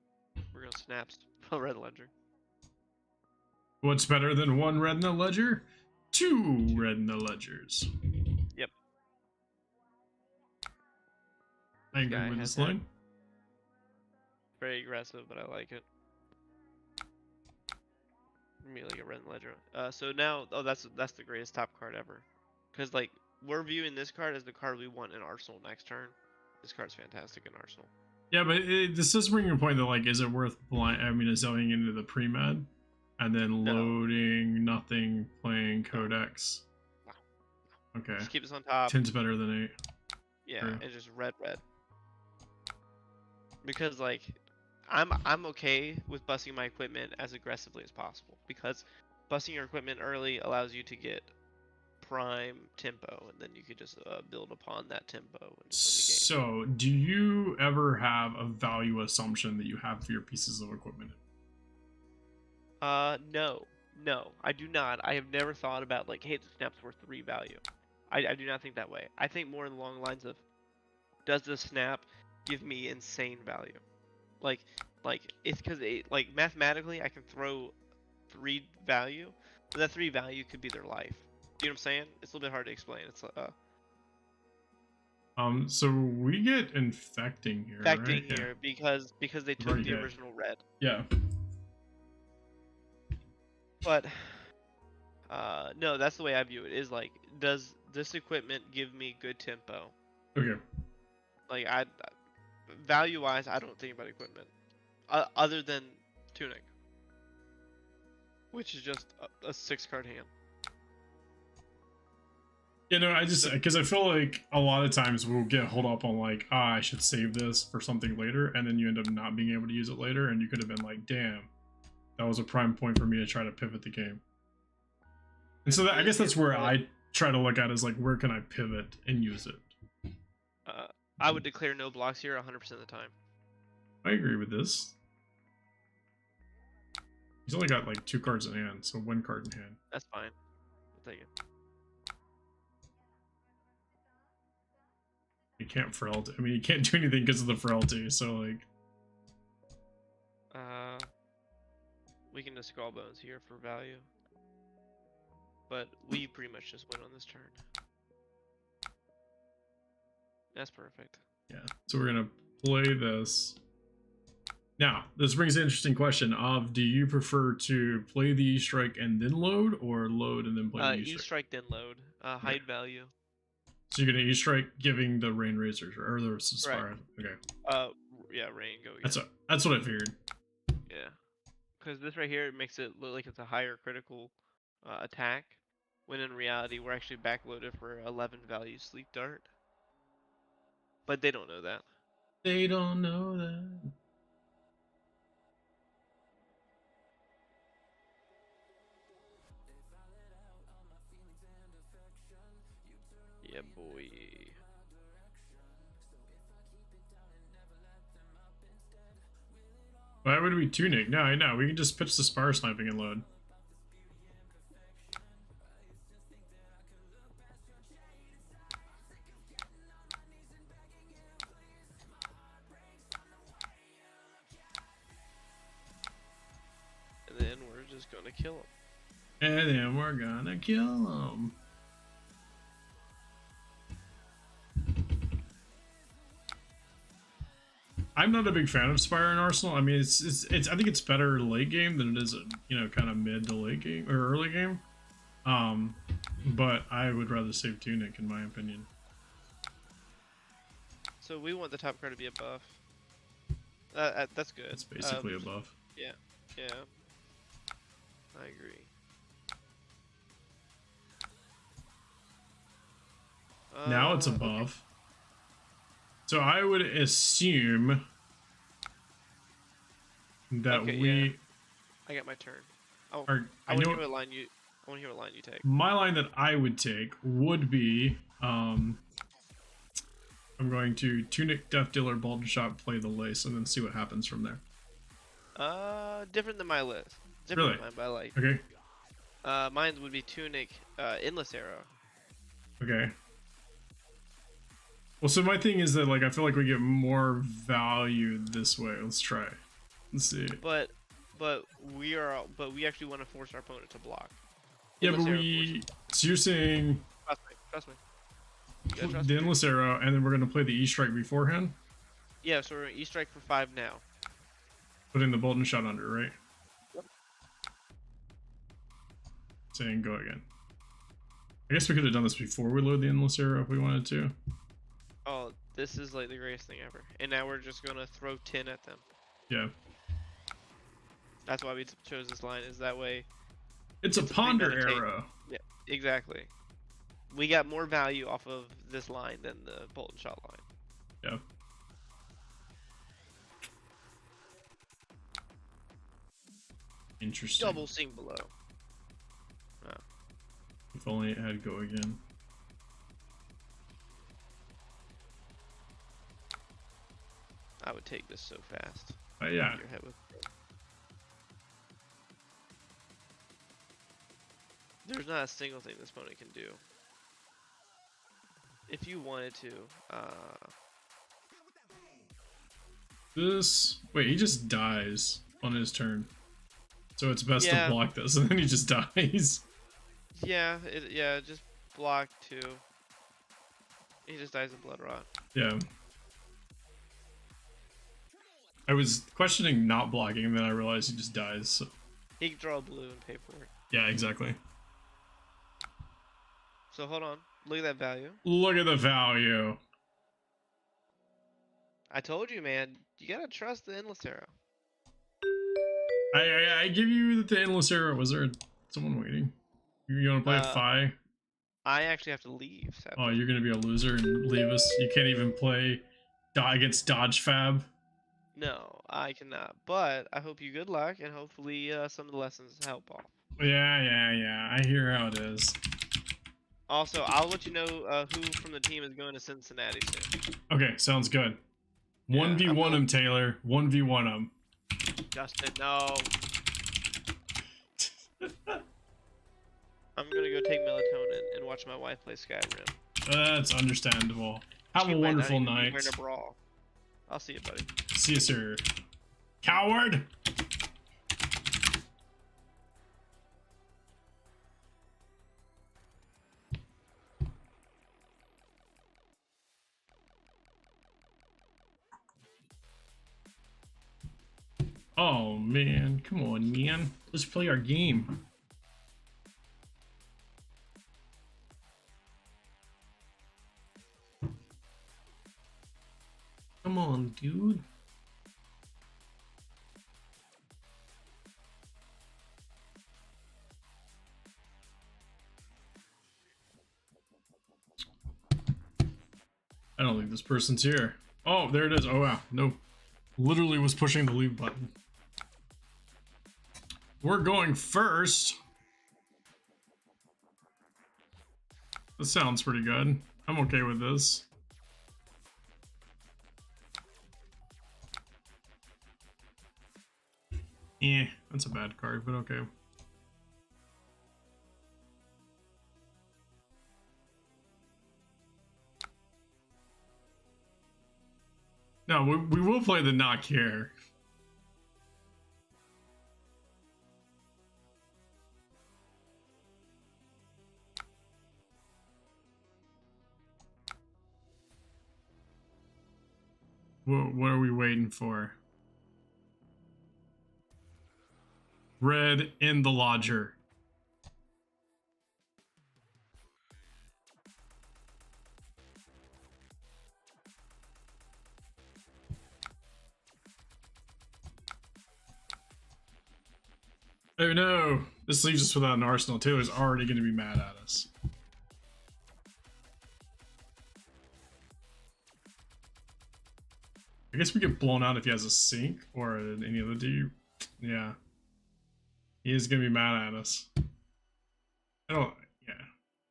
We're going to snaps Red Ledger. What's better than 1 red in the ledger? 2 red in the ledgers. Yep. I agree guy with has this line. Very aggressive, but I like it. Immediately get Red and Ledger. So now, that's the greatest top card ever. Because like we're viewing this card as the card we want in Arsenal next turn. This card's fantastic in Arsenal. Yeah, but this does bring a point that like, is it worth zoning into the pre-med and then loading nothing, playing Codex? No. Okay. Just keep this on top. 10's better than 8. Yeah, True. and just red. Because like, I'm okay with busting my equipment as aggressively as possible because busting your equipment early allows you to get prime tempo, and then you could just build upon that tempo and just win the game. So, do you ever have a value assumption that you have for your pieces of equipment? No, I do not. I have never thought about like, hey, the snap's worth 3 value. I do not think that way. I think more along the lines of, does the snap give me insane value? Like it's because like mathematically I can throw 3 value, but that 3 value could be their life. You know what I'm saying? It's a little bit hard to explain. It's So we get infecting here. infecting right? here because they took Already the hit. original red. Yeah. But no, that's the way I view it. Is like, does this equipment give me good tempo? Okay. Like value wise, I don't think about equipment other than Tunic, which is just a 6-card hand. You know, I just because I feel like a lot of times we'll get hold up on like, I should save this for something later, and then you end up not being able to use it later, and you could have been like, damn, that was a prime point for me to try to pivot the game. And so I guess that's where I try to look at is like, where can I pivot and use it? I would declare no blocks here 100% of the time. I agree with this. He's only got like 2 cards in hand, so 1 card in hand. That's fine. I'll take it. He can't frailty. I mean, he can't do anything because of the frailty. So like, we can just skull bones here for value, but we pretty much just win on this turn. That's perfect. yeah. So we're gonna play this. Now, this brings an interesting question of, do you prefer to play the E-Strike and then load, or load and then play the E-Strike? E-Strike then load. Hide value. So you're gonna E-Strike giving the Rain Razors, or the Spire. Okay. Yeah, Rain, go again. That's what I figured. Yeah. Because this right here, it makes it look like it's a higher critical attack, when in reality we're actually backloaded for 11 value sleep dart. But they don't know that. They don't know that. Yeah, boy. Why would we tunic? No, no, we can just pitch the spire sniping and load. And then we're just gonna kill them. And then we're gonna kill them. I'm not a big fan of Spire and Arsenal. I mean, it's I think it's better late game than it is, kind of mid to late game or early game. But I would rather save Tunic in my opinion. So we want the top card to be a buff. That's good. It's basically a buff. Yeah, yeah. I agree. Now it's a buff. Okay. So I would assume that yeah. I got my turn. I want to hear what line you take. My line that I would take would be I'm going to Tunic, Death Dealer, Bolton Shot, play the Lace, and then see what happens from there. Different than my list. Different really? than mine, but I like. Okay. Mine would be Tunic, Endless Arrow. Okay. Well, so my thing is that, like, I feel like we get more value this way. Let's try. Let's see. But we actually want to force our opponent to block. Yeah, but so you're saying... Trust me. The Endless Arrow, and then we're going to play the E-Strike beforehand? Yeah, so we're going to E-Strike for 5 now. Putting the Bolton Shot under, right? Yep. Saying go again. I guess we could have done this before we load the Endless Arrow if we wanted to. Oh, this is like the greatest thing ever. And now we're just going to throw 10 at them. Yeah. That's why we chose this line, is that way... It's a Ponder Arrow. Yeah, exactly. We got more value off of this line than the Bolton Shot line. Yeah. Interesting. Double sing below. Oh. If only it had go again. I would take this so fast. Yeah. Your head with... There's not a single thing this opponent can do. If you wanted to, This... Wait, he just dies on his turn. So it's best to block this, and then he just dies. Yeah, just block 2. He just dies of blood rot. Yeah. I was questioning not blocking, and then I realized he just dies. So. He can draw blue and pay for it. Yeah, exactly. So hold on. Look at that value. Look at the value. I told you, man. You gotta trust the Endless Arrow. I give you the Endless Arrow. Was there someone waiting? You want to play a Phi? I actually have to leave. Sadly. Oh, you're gonna be a loser and leave us. You can't even play against Dodge Fab. No, I cannot. But I hope you good luck, and hopefully some of the lessons help off. Yeah. I hear how it is. Also, I'll let you know who from the team is going to Cincinnati soon. Okay, sounds good. 1v1 him, Taylor. 1v1 him. Justin, no. I'm gonna go take melatonin and watch my wife play Skyrim. That's understandable. Have a wonderful night. Wearing a brawl. I'll see you, buddy. See you, sir. Coward! Oh man, come on, man. Let's play our game. Come on, dude. I don't think this person's here. Oh, there it is. Oh wow, no. Literally was pushing the leave button. We're going first. This sounds pretty good. I'm okay with this. That's a bad card, but okay. No, we will play the not care. What are we waiting for? Red in the lodger. Oh no! This leaves us without an arsenal. Taylor's already going to be mad at us. I guess we get blown out if he has a sink or any other dude. Yeah. He is going to be mad at us. I don't... Yeah.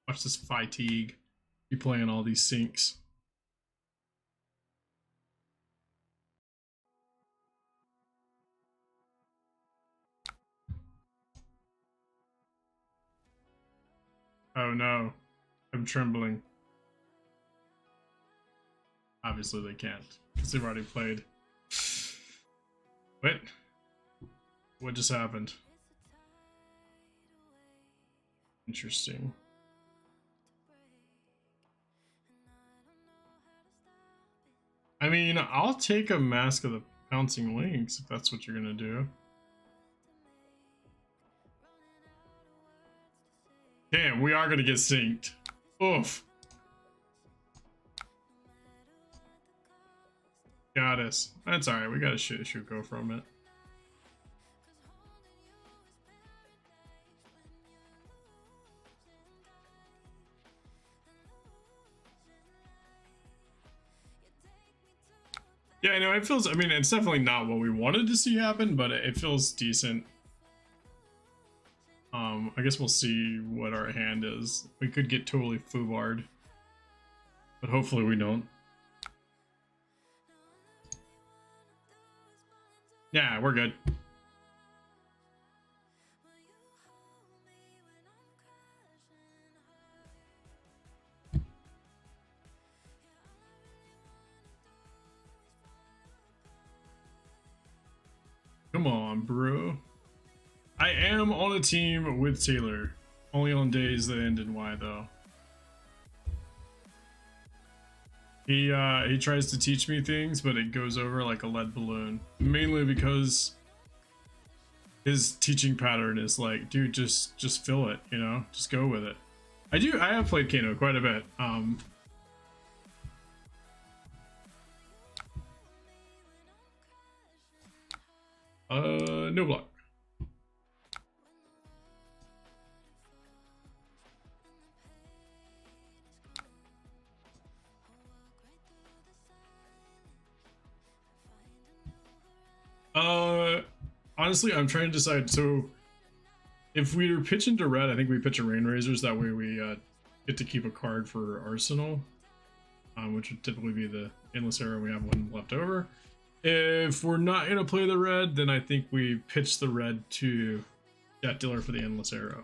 Watch this fatigue. Be playing all these sinks. Oh no. I'm trembling. Obviously they can't, because they've already played. Wait. What just happened? Interesting. I mean, I'll take a Mask of the Pouncing Lynx if that's what you're gonna do. Damn, we are gonna get synced. Oof. Got us. That's alright, we got a shoot go from it. Yeah, I know, it feels, I mean, it's definitely not what we wanted to see happen, but it feels decent. I guess we'll see what our hand is. We could get totally foobarred, but hopefully we don't. Yeah, we're good. Come on, bro. I am on a team with Taylor. Only on days that end in Y, though. He tries to teach me things, but it goes over like a lead balloon. Mainly because his teaching pattern is like, dude, just fill it, you know? Just go with it. I have played Kano quite a bit. No block. Honestly, I'm trying to decide. So, if we pitch into red, I think we pitch a Rain Razors. That way, we get to keep a card for Arsenal, which would typically be the Endless Arrow. We have one left over. If we're not gonna play the red, then I think we pitch the red to that dealer for the Endless Arrow.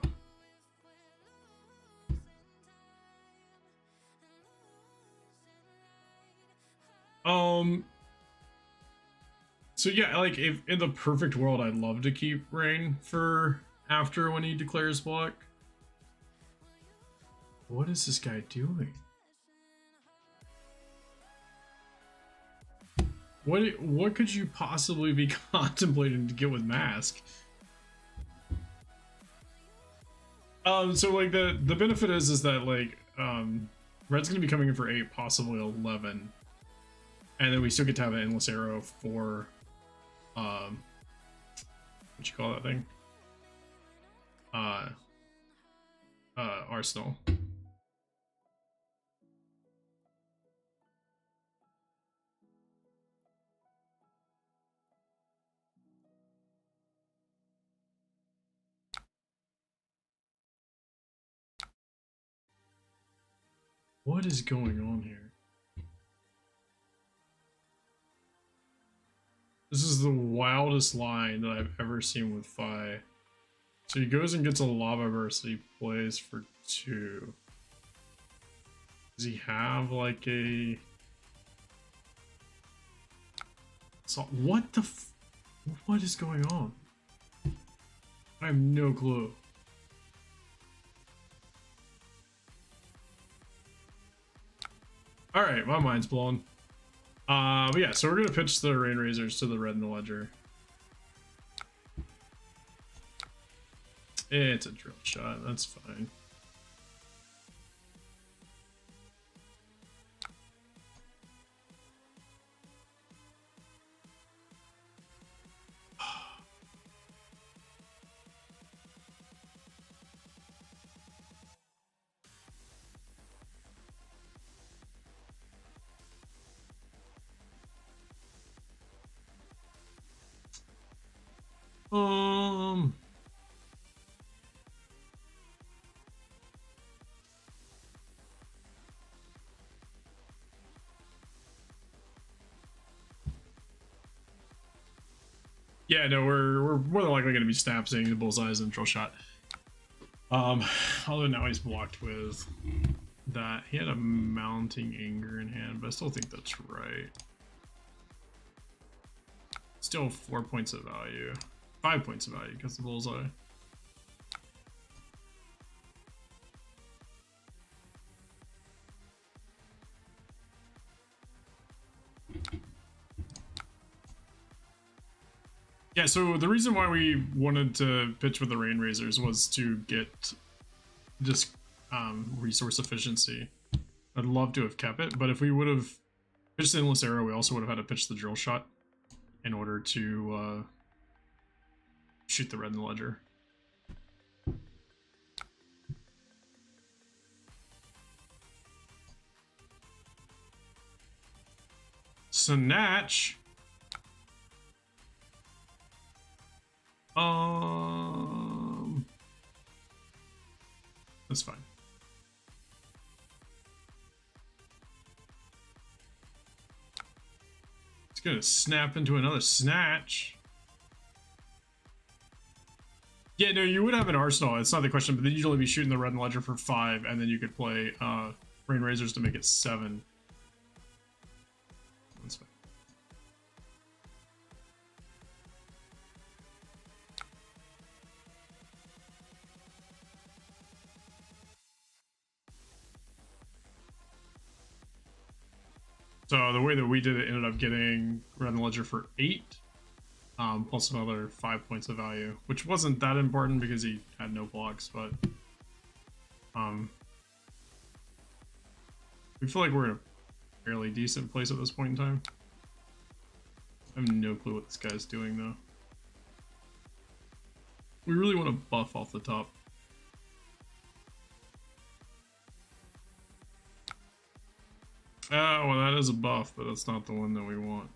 So yeah, like if in the perfect world, I'd love to keep Rain for after when he declares block. What is this guy doing? What could you possibly be contemplating to get with Mask? So like the benefit is that like Red's gonna be coming in for 8, possibly 11, and then we still get to have an Endless Arrow for what you call that thing? Arsenal. What is going on here? This is the wildest line that I've ever seen with Fi. So he goes and gets a lava burst that he plays for 2. Does he have like a... So what the what is going on? I have no clue. Alright, my mind's blown. But yeah, so we're gonna pitch the Rain Razors to the red in the ledger. It's a drill shot, that's fine. Yeah, no, we're more than likely going to be snap seeing the bullseyes and drill shot. Although now he's blocked with that. He had a mounting anger in hand, but I still think that's right. Still 4 points of value. 5 points of value because the bullseye. Yeah, so the reason why we wanted to pitch with the Rain Razors was to get just resource efficiency. I'd love to have kept it, but if we would have pitched the Endless Arrow, we also would have had to pitch the Drill Shot in order to shoot the red in the ledger. Snatch. That's fine. It's gonna snap into another snatch. Yeah, no, you would have an arsenal. It's not the question, but then you'd only be shooting the red and ledger for 5, and then you could play Rain Razors to make it 7. That's fine. So the way that we did it ended up getting red and ledger for 8, plus another 5 points of value, which wasn't that important because he had no blocks, but we feel like we're in a fairly decent place at this point in time. I have no clue what this guy's doing though. We really want to buff off the top. Oh, well, that is a buff, but that's not the one that we want.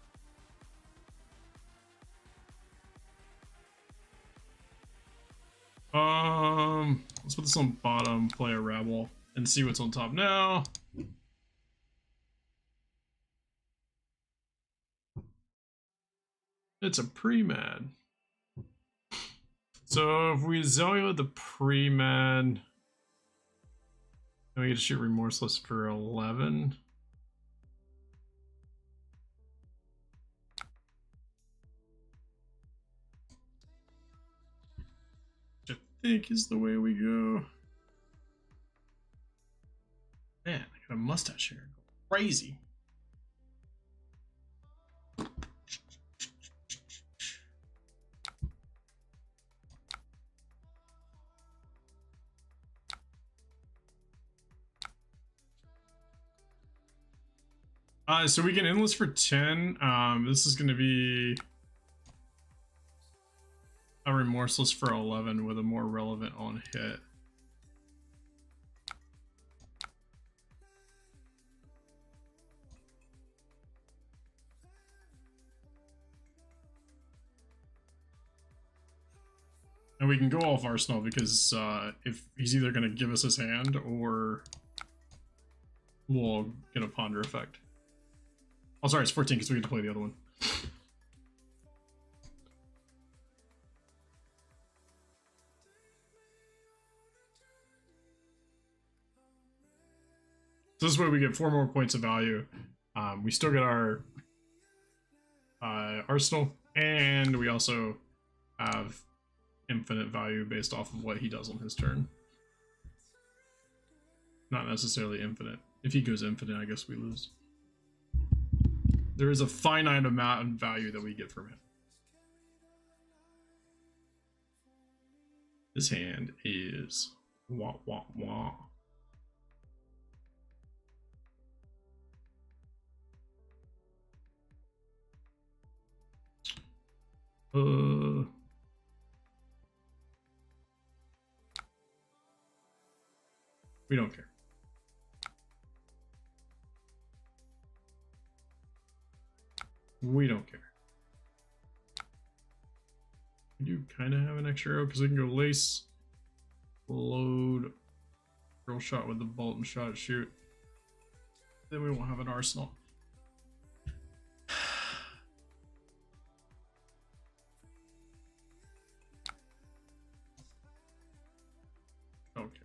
Let's put this on bottom, play a rabble, and see what's on top now. It's a pre-mad. So if we Zelio the pre-mad, then we get to shoot Remorseless for 11. Which I think is the way we go. Man, I got a mustache here. Crazy. So we can endless for 10. This is going to be a Remorseless for 11 with a more relevant on hit. And we can go off Arsenal because if he's either going to give us his hand or we'll get a ponder effect. Oh, sorry, it's 14 because we get to play the other one. So this way we get 4 more points of value. We still get our arsenal, and we also have infinite value based off of what he does on his turn. Not necessarily infinite. If he goes infinite, I guess we lose. There is a finite amount of value that we get from him. This hand is wah wah wah. We don't care. We don't care. We do kind of have an extra arrow because we can go lace, load, drill shot with the bolt and shot, shoot. Then we won't have an arsenal. Okay.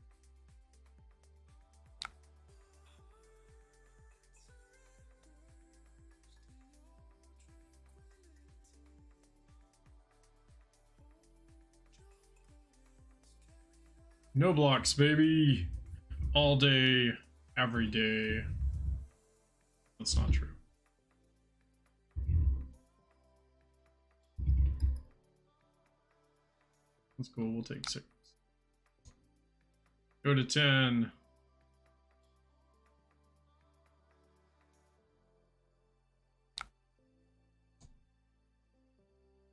No blocks, baby. All day, every day. That's not true. That's cool. We'll take 6. Go to 10.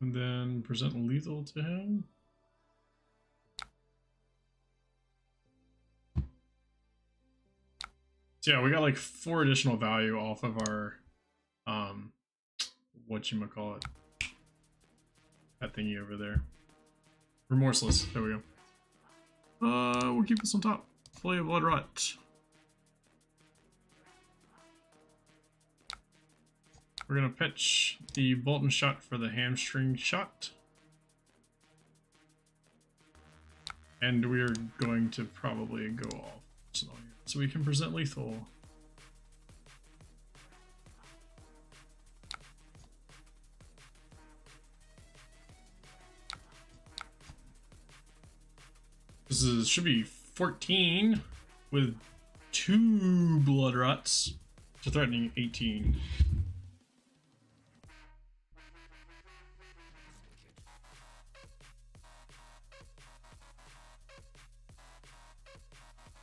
And then present lethal to him. So yeah, we got like 4 additional value off of our whatchamacallit. That thingy over there. Remorseless. There we go. We'll keep this on top. Flay of Blood Rot. We're gonna pitch the bolt and shot for the hamstring shot. And we're going to probably go off so we can present lethal. This should be 14 with 2 blood rots to threatening 18.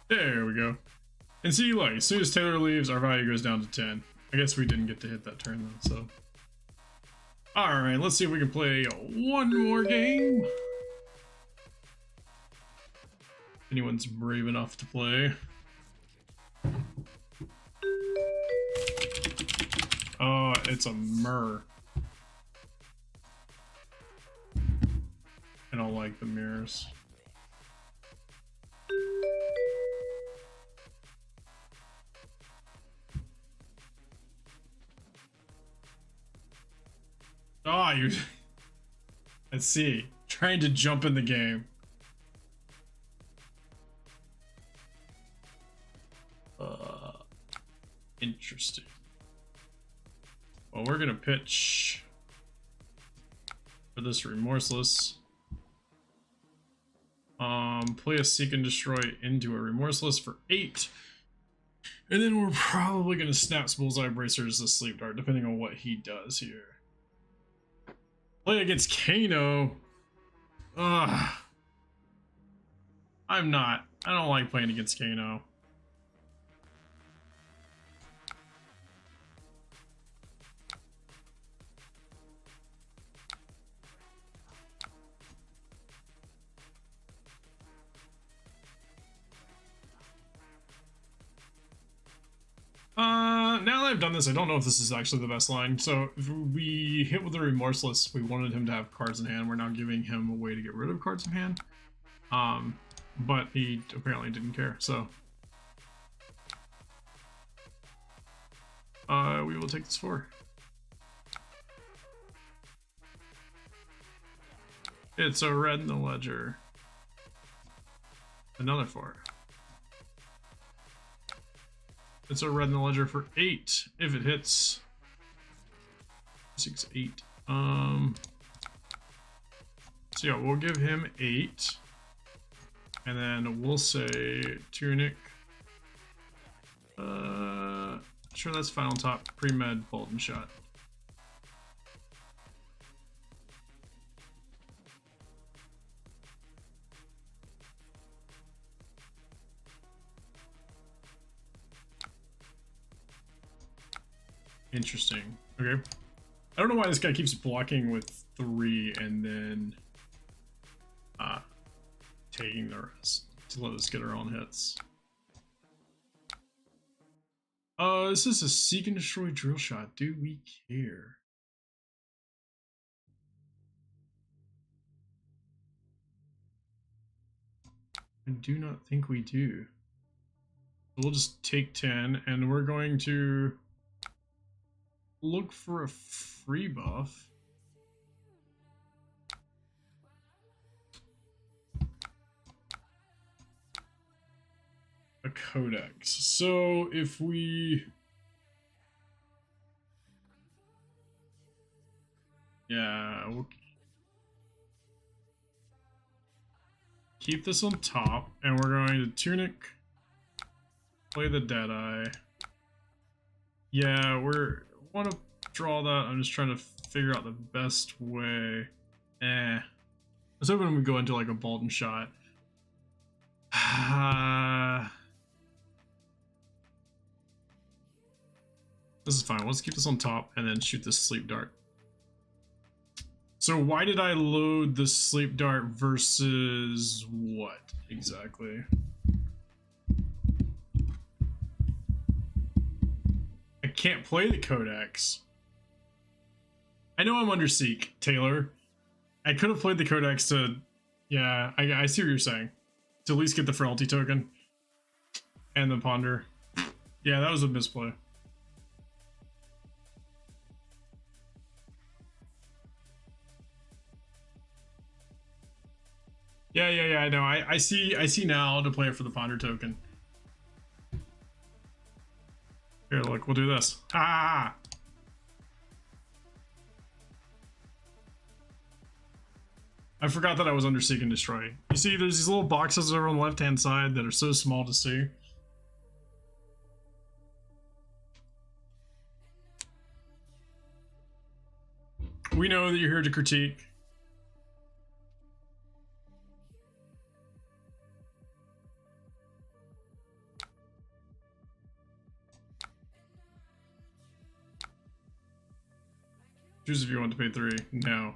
There we go. And see, like, as soon as Taylor leaves, our value goes down to 10. I guess we didn't get to hit that turn though, so. Alright, let's see if we can play 1 more game. Anyone's brave enough to play. Oh, it's a Myrrh. I don't like the mirrors. Oh, you. Let's see. Trying to jump in the game. Interesting. Well, we're gonna pitch for this Remorseless. Play a Seek and Destroy into a Remorseless for 8. And then we're probably gonna snap Bullseye Bracers to Sleep Dart, depending on what he does here. Play against Kano. Ugh. I don't like playing against Kano. Now that I've done this, I don't know if this is actually the best line. So if we hit with the Remorseless, we wanted him to have cards in hand. We're now giving him a way to get rid of cards in hand. But he apparently didn't care, so. We will take this 4. It's a red in the ledger. Another 4. It's a red in the ledger for 8 if it hits. 6, 8. So yeah, we'll give him 8. And then we'll say tunic. Sure, that's final top. Pre-med, bolt and shot. Interesting. Okay. I don't know why this guy keeps blocking with 3 and then taking the rest to let us get our own hits. This is a seek and destroy drill shot. Do we care? I do not think we do. We'll just take 10 and we're going to look for a free buff. A codex. So if we... Yeah, we'll keep this on top, and we're going to tunic, play the Deadeye. Yeah, want to draw that. I'm just trying to figure out the best way. I was hoping we'd go into like a bolt and shot. This is fine. Let's keep this on top and then shoot this sleep dart. So why did I load the sleep dart versus what exactly? I can't play the codex. I know I'm under seek, Taylor. I could have played the codex to... Yeah, I see what you're saying. To at least get the frailty token. And the ponder. Yeah, that was a misplay. Yeah, I know. I see now to play it for the ponder token. Here, look, we'll do this. Ah! I forgot that I was under seek and destroy. You see, there's these little boxes over on the left-hand side that are so small to see. We know that you're here to critique. Choose if you want to pay 3. No.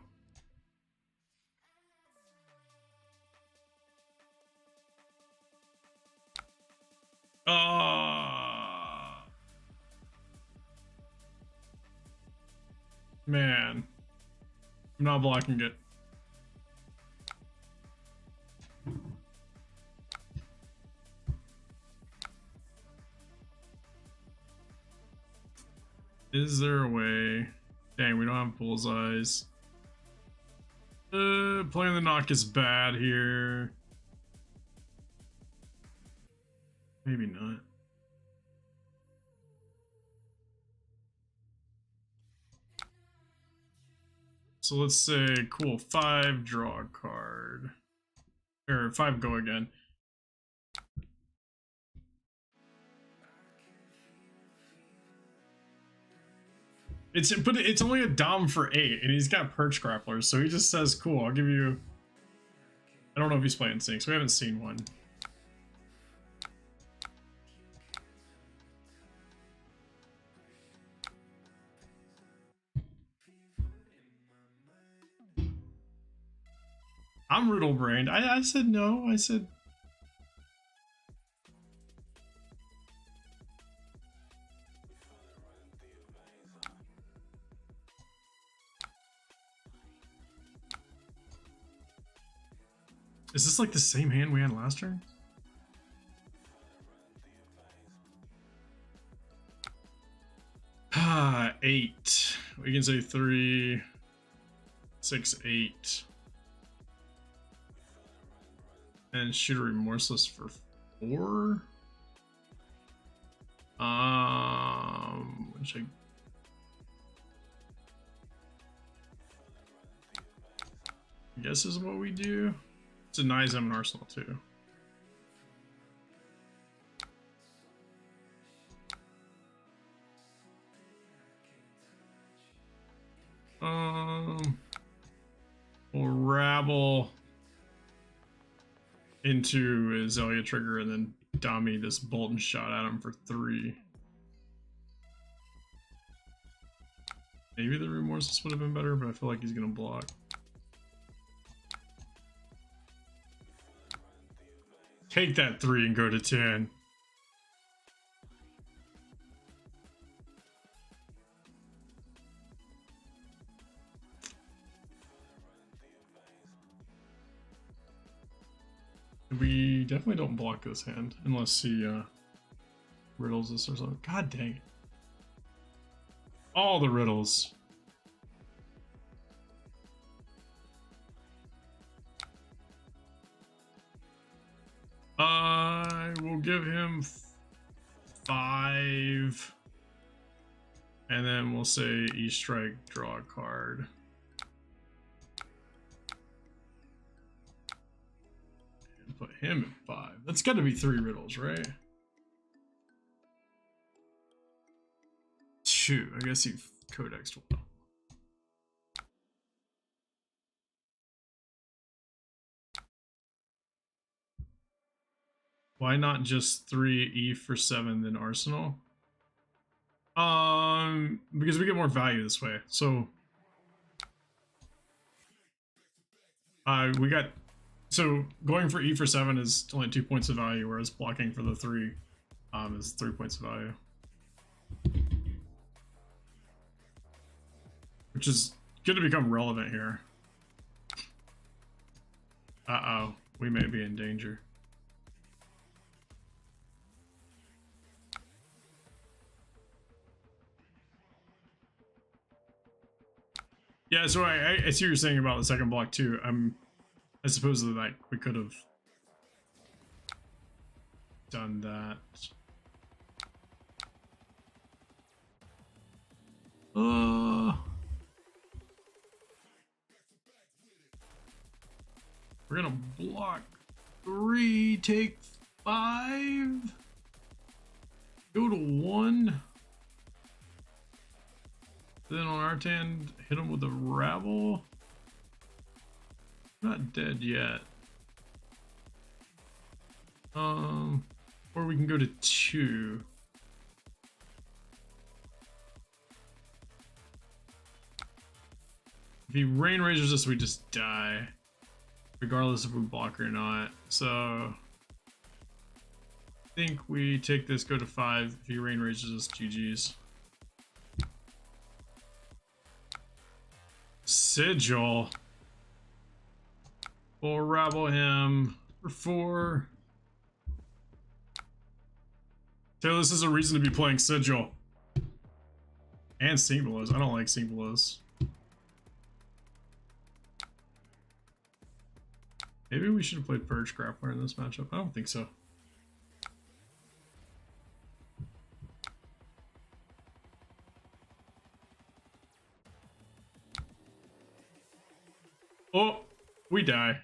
Man. I'm not blocking it. Is there a way? Dang, we don't have bullseyes. Playing the knock is bad here. Maybe not. So let's say, cool, 5 draw a card. Or 5 go again. But it's only a dom for 8, and he's got perch grapplers, so he just says, cool, I'll give you... I don't know if he's playing sinks, we haven't seen one. I'm riddle brained. I said no. I said... Is this like the same hand we had last turn? 8. We can say 3, 6, 8. And shoot a remorseless for 4. Which I guess is what we do. It denies them an arsenal too. We'll rabble into Azalea trigger and then dummy this bolt and shot at him for 3. Maybe the remorseless would have been better, but I feel like he's gonna block. Take that 3 and go to 10. We definitely don't block this hand unless he riddles us or something. God dang it. All the riddles. I will give him 5. And then we'll say E-strike, draw a card. And put him at 5. That's got to be 3 riddles, right? 2. I guess he codexed well. Why not just 3 E for 7 than Arsenal? Because we get more value this way. So so going for E for 7 is only 2 points of value, whereas blocking for the 3 is 3 points of value. Which is going to become relevant here. Uh-oh, we may be in danger. Yeah, so I see what you're saying about the second block too. I suppose that like we could have done that. We're gonna block 3, take 5, go to 1. Then on our turn, hit him with a rabble. Not dead yet. Or we can go to 2. If he rain raises us, we just die, regardless if we block or not. So I think we take this, go to 5. If he rain raises us, GG's. Sigil. We'll rabble him for 4. Taylor, this is a reason to be playing Sigil. And Sink Belows. I don't like Sink Belows. Maybe we should have played Purge Grappler in this matchup. I don't think so. Oh, we die.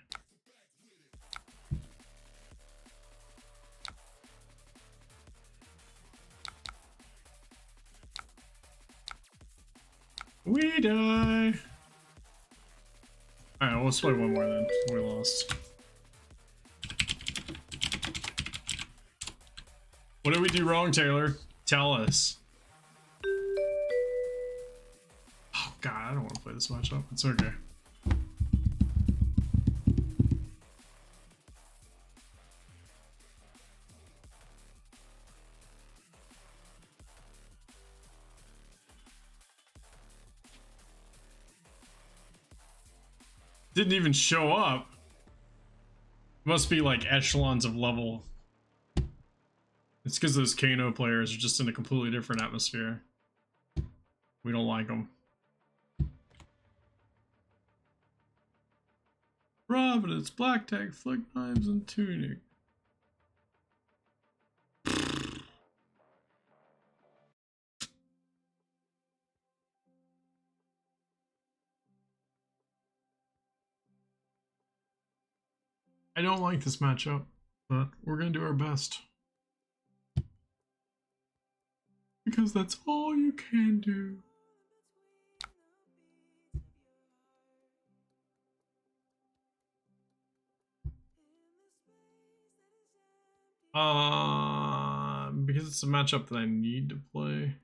We die. Alright, let's play one more then. We lost. What did we do wrong, Taylor? Tell us. Oh god, I don't want to play this matchup. It's okay. Didn't even show up. Must be like echelons of level. It's because those Kano players are just in a completely different atmosphere. We don't like them. Providence, Black Tag, Flick Knives, and Tunic. I don't like this matchup, but we're going to do our best. Because that's all you can do. Because it's a matchup that I need to play.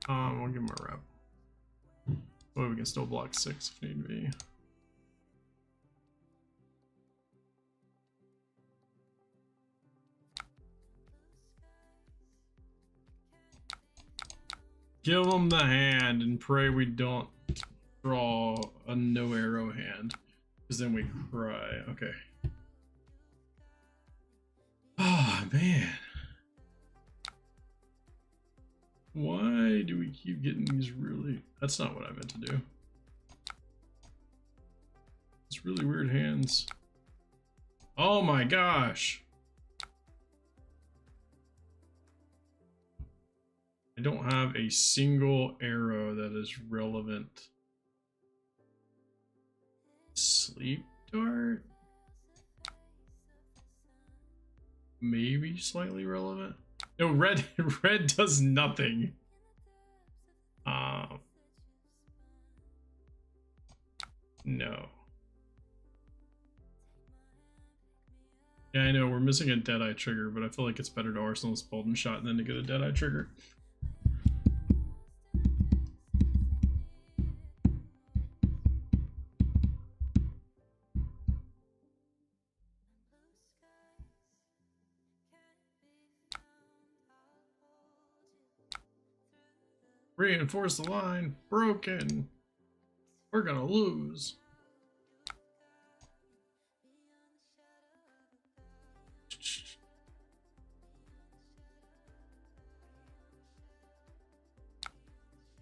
We'll give him a rep. Well, we can still block 6 if need be. Give him the hand and pray we don't draw a no arrow hand, because then we cry. Okay. Oh man. Why do we keep getting these really... That's not what I meant to do. It's really weird hands. Oh my gosh. I don't have a single arrow that is relevant. Sleep dart? Maybe slightly relevant. No, red does nothing. No. Yeah, I know we're missing a Deadeye trigger, but I feel like it's better to Arsenal's Bolden Shot than to get a Deadeye trigger. Reinforce the line. Broken. We're gonna lose.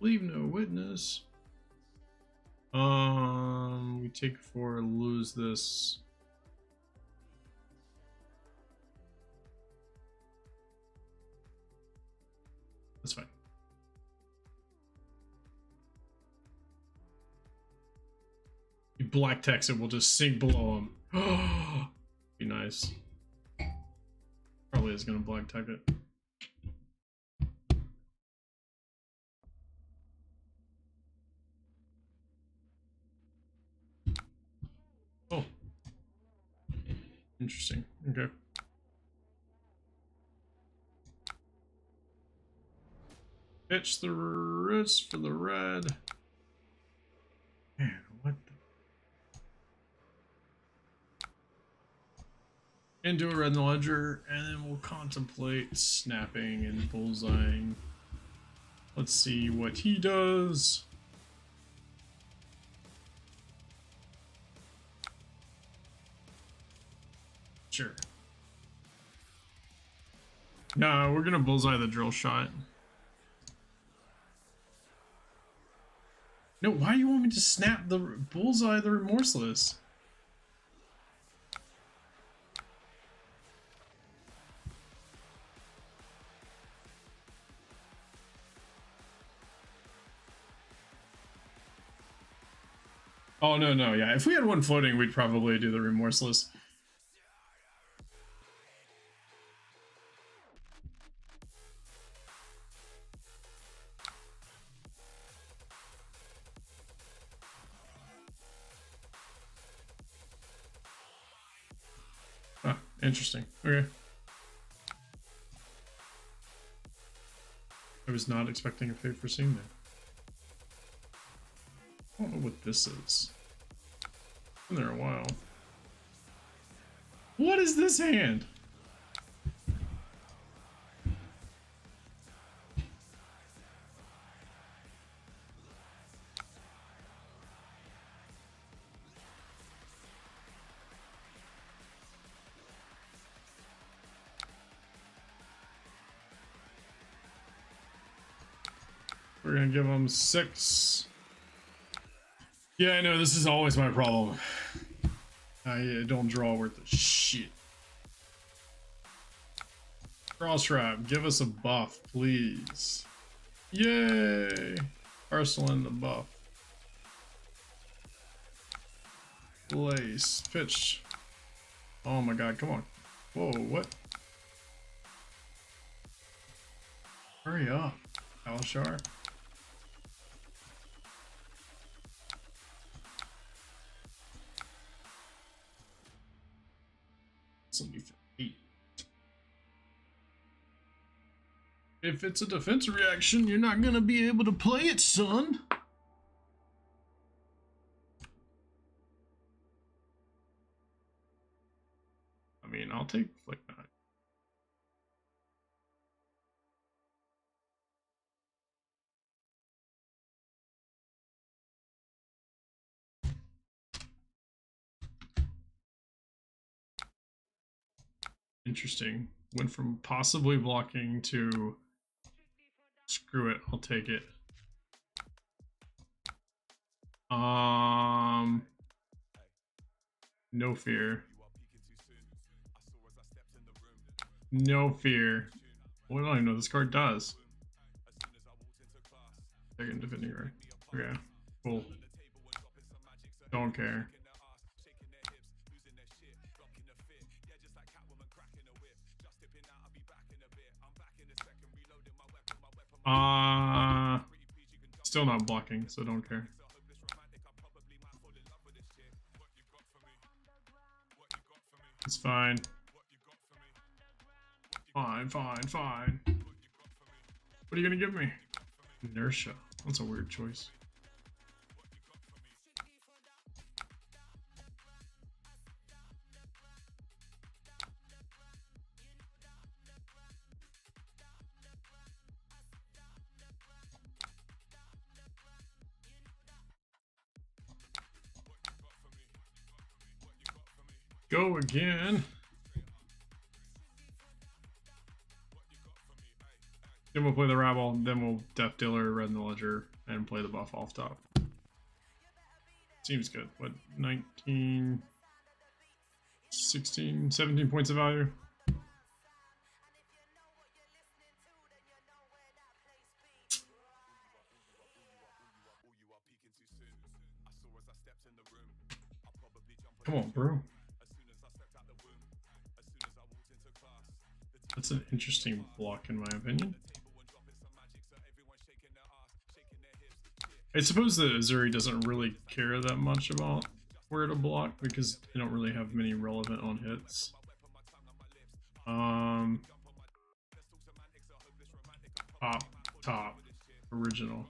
Leave no witness. We take 4, lose this. That's fine. You black text it, we'll just sink below him. Be nice. Probably is gonna black tech it. Oh. Interesting. Okay. Pitch the wrist for the red. Man, what the... Into a red in the ledger, and then we'll contemplate snapping and bullseyeing. Let's see what he does. Sure. No, we're gonna bullseye the drill shot. No, why do you want me to snap the bullseye the remorseless? Oh, no, no, yeah. If we had one floating, we'd probably do the remorseless. Ah, interesting. Okay. I was not expecting a fave for seeing that. I don't know what this is. Been there a while. What is this hand? We're gonna give him 6. Yeah, I know, this is always my problem. I don't draw worth a shit. Cross trap, give us a buff, please. Yay! Arsenal the buff. Place. Pitch. Oh my god, come on. Whoa, what? Hurry up, Alshar. Somebody 8. If it's a defense reaction, you're not gonna be able to play it, son. I mean, I'll take Flick Knife. Interesting. Went from possibly blocking to screw it, I'll take it. No fear. No fear. Well, I don't even know what this card does. Second defending guard. Okay, cool. Don't care. Still not blocking, so don't care. It's fine. Fine. What are you gonna give me? Inertia. That's a weird choice. Go again. Then we'll play the Rabble, then we'll Death Dealer, Red in the Ledger, and play the buff off top. Seems good. What, 19, 16, 17 points of value? Come on, bro. That's an interesting block in my opinion. I suppose that Azuri doesn't really care that much about where to block because they don't really have many relevant on hits. Top, original.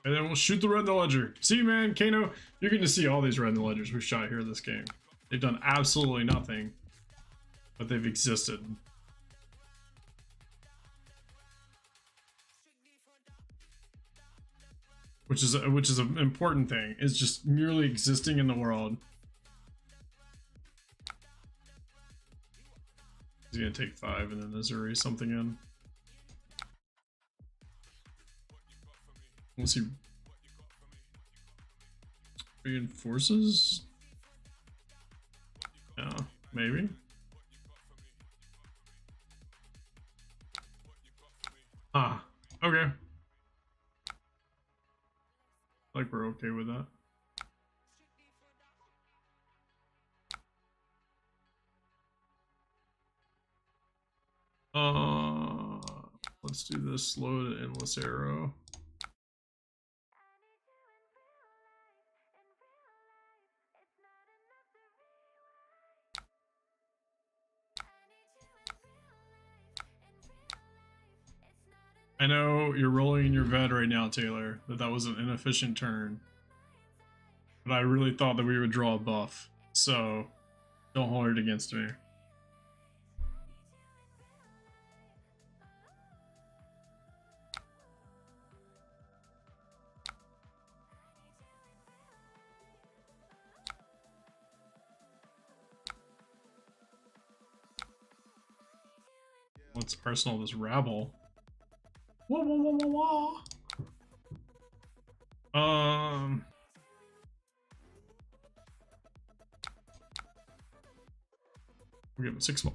And then we'll shoot the Red in the Ledger. See, man, Kano, you're going to see all these Red in the Ledgers we've shot here this game. They've done absolutely nothing, but they've existed. Which is an important thing. It's just merely existing in the world. He's gonna take 5 and then Azuri something in. Unless he reinforces? Yeah, maybe. Ah, okay. Like we're okay with that. Let's do this slow to endless arrow. I know you're rolling in your bed right now, Taylor, that was an inefficient turn. But I really thought that we would draw a buff, so don't hold it against me. Let's arsenal this rabble. Wah, wah, wah, wah, wah. We'll give him 6 more.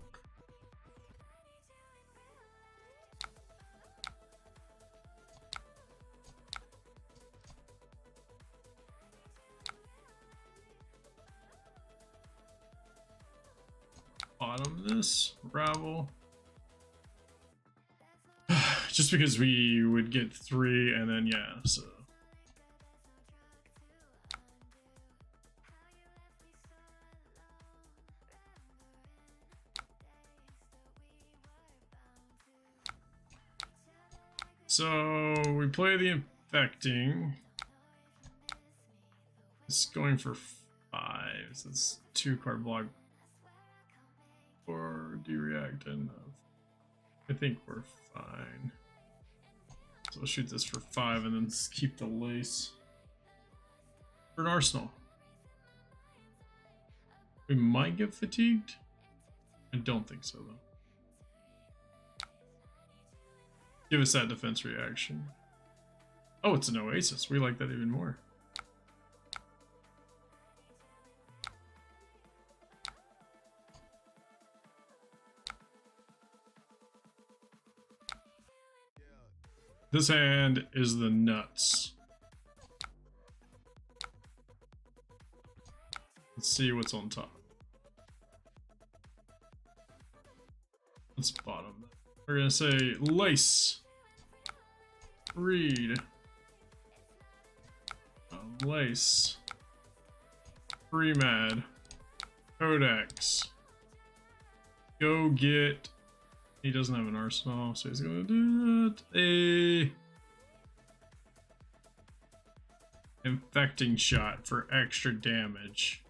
Bottom this rabble. Just because we would get 3 and then yeah, so. So we play the infecting. It's going for 5. So it's 2 card block. Or do you react enough? I think we're fine. So I'll shoot this for 5 and then keep the lace for an arsenal. We might get fatigued. I don't think so though. Give us that defense reaction. Oh, it's an oasis. We like that even more. This hand is the nuts. Let's see what's on top. Let's bottom. We're gonna say lace. Read. Lace. Pre-med. Codex. Go get. He doesn't have an arsenal, so he's gonna do that. Infecting shot for extra damage.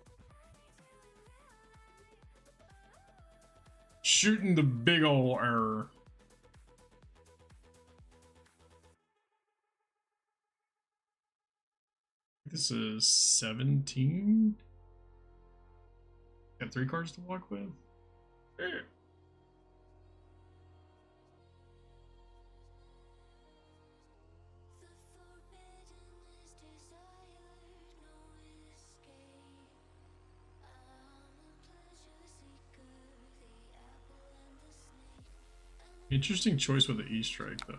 Shooting the big ol' error. This is 17. Got 3 cards to walk with. Yeah. Interesting choice with the E-Strike, though.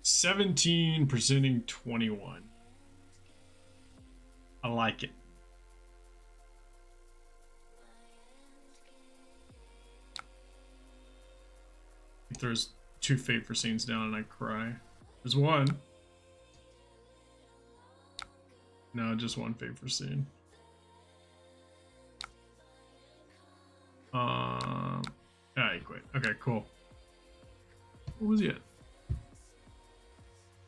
17 presenting 21. I like it. He throws 2 Fate for Scenes down and I cry. There's 1. No, just 1 Fate for Scene. Yeah, he quit. Okay, cool. What was he at?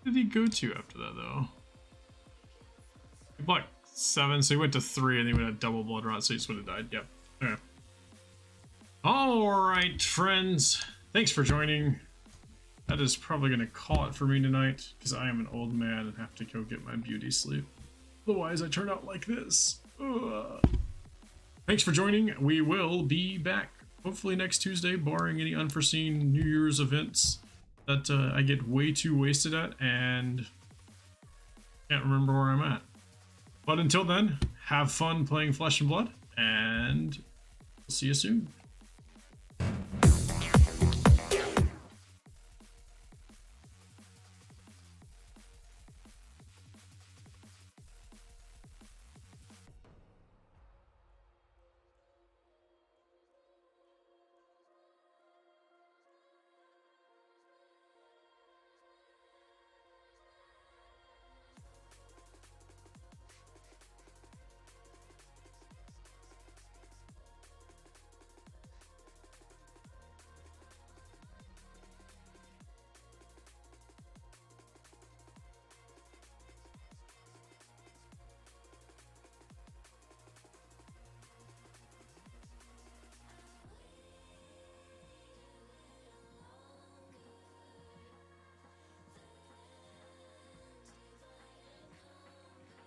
Where did he go to after that, though? He blocked 7, so he went to 3, and then he went a double blood rot, so he just would have died. Yep. Okay. Alright, friends. Thanks for joining. That is probably going to call it for me tonight, because I am an old man and have to go get my beauty sleep. Otherwise, I turn out like this. Ugh. Thanks for joining. We will be back hopefully next Tuesday, barring any unforeseen New Year's events that I get way too wasted at and can't remember where I'm at. But until then, have fun playing Flesh and Blood, and see you soon.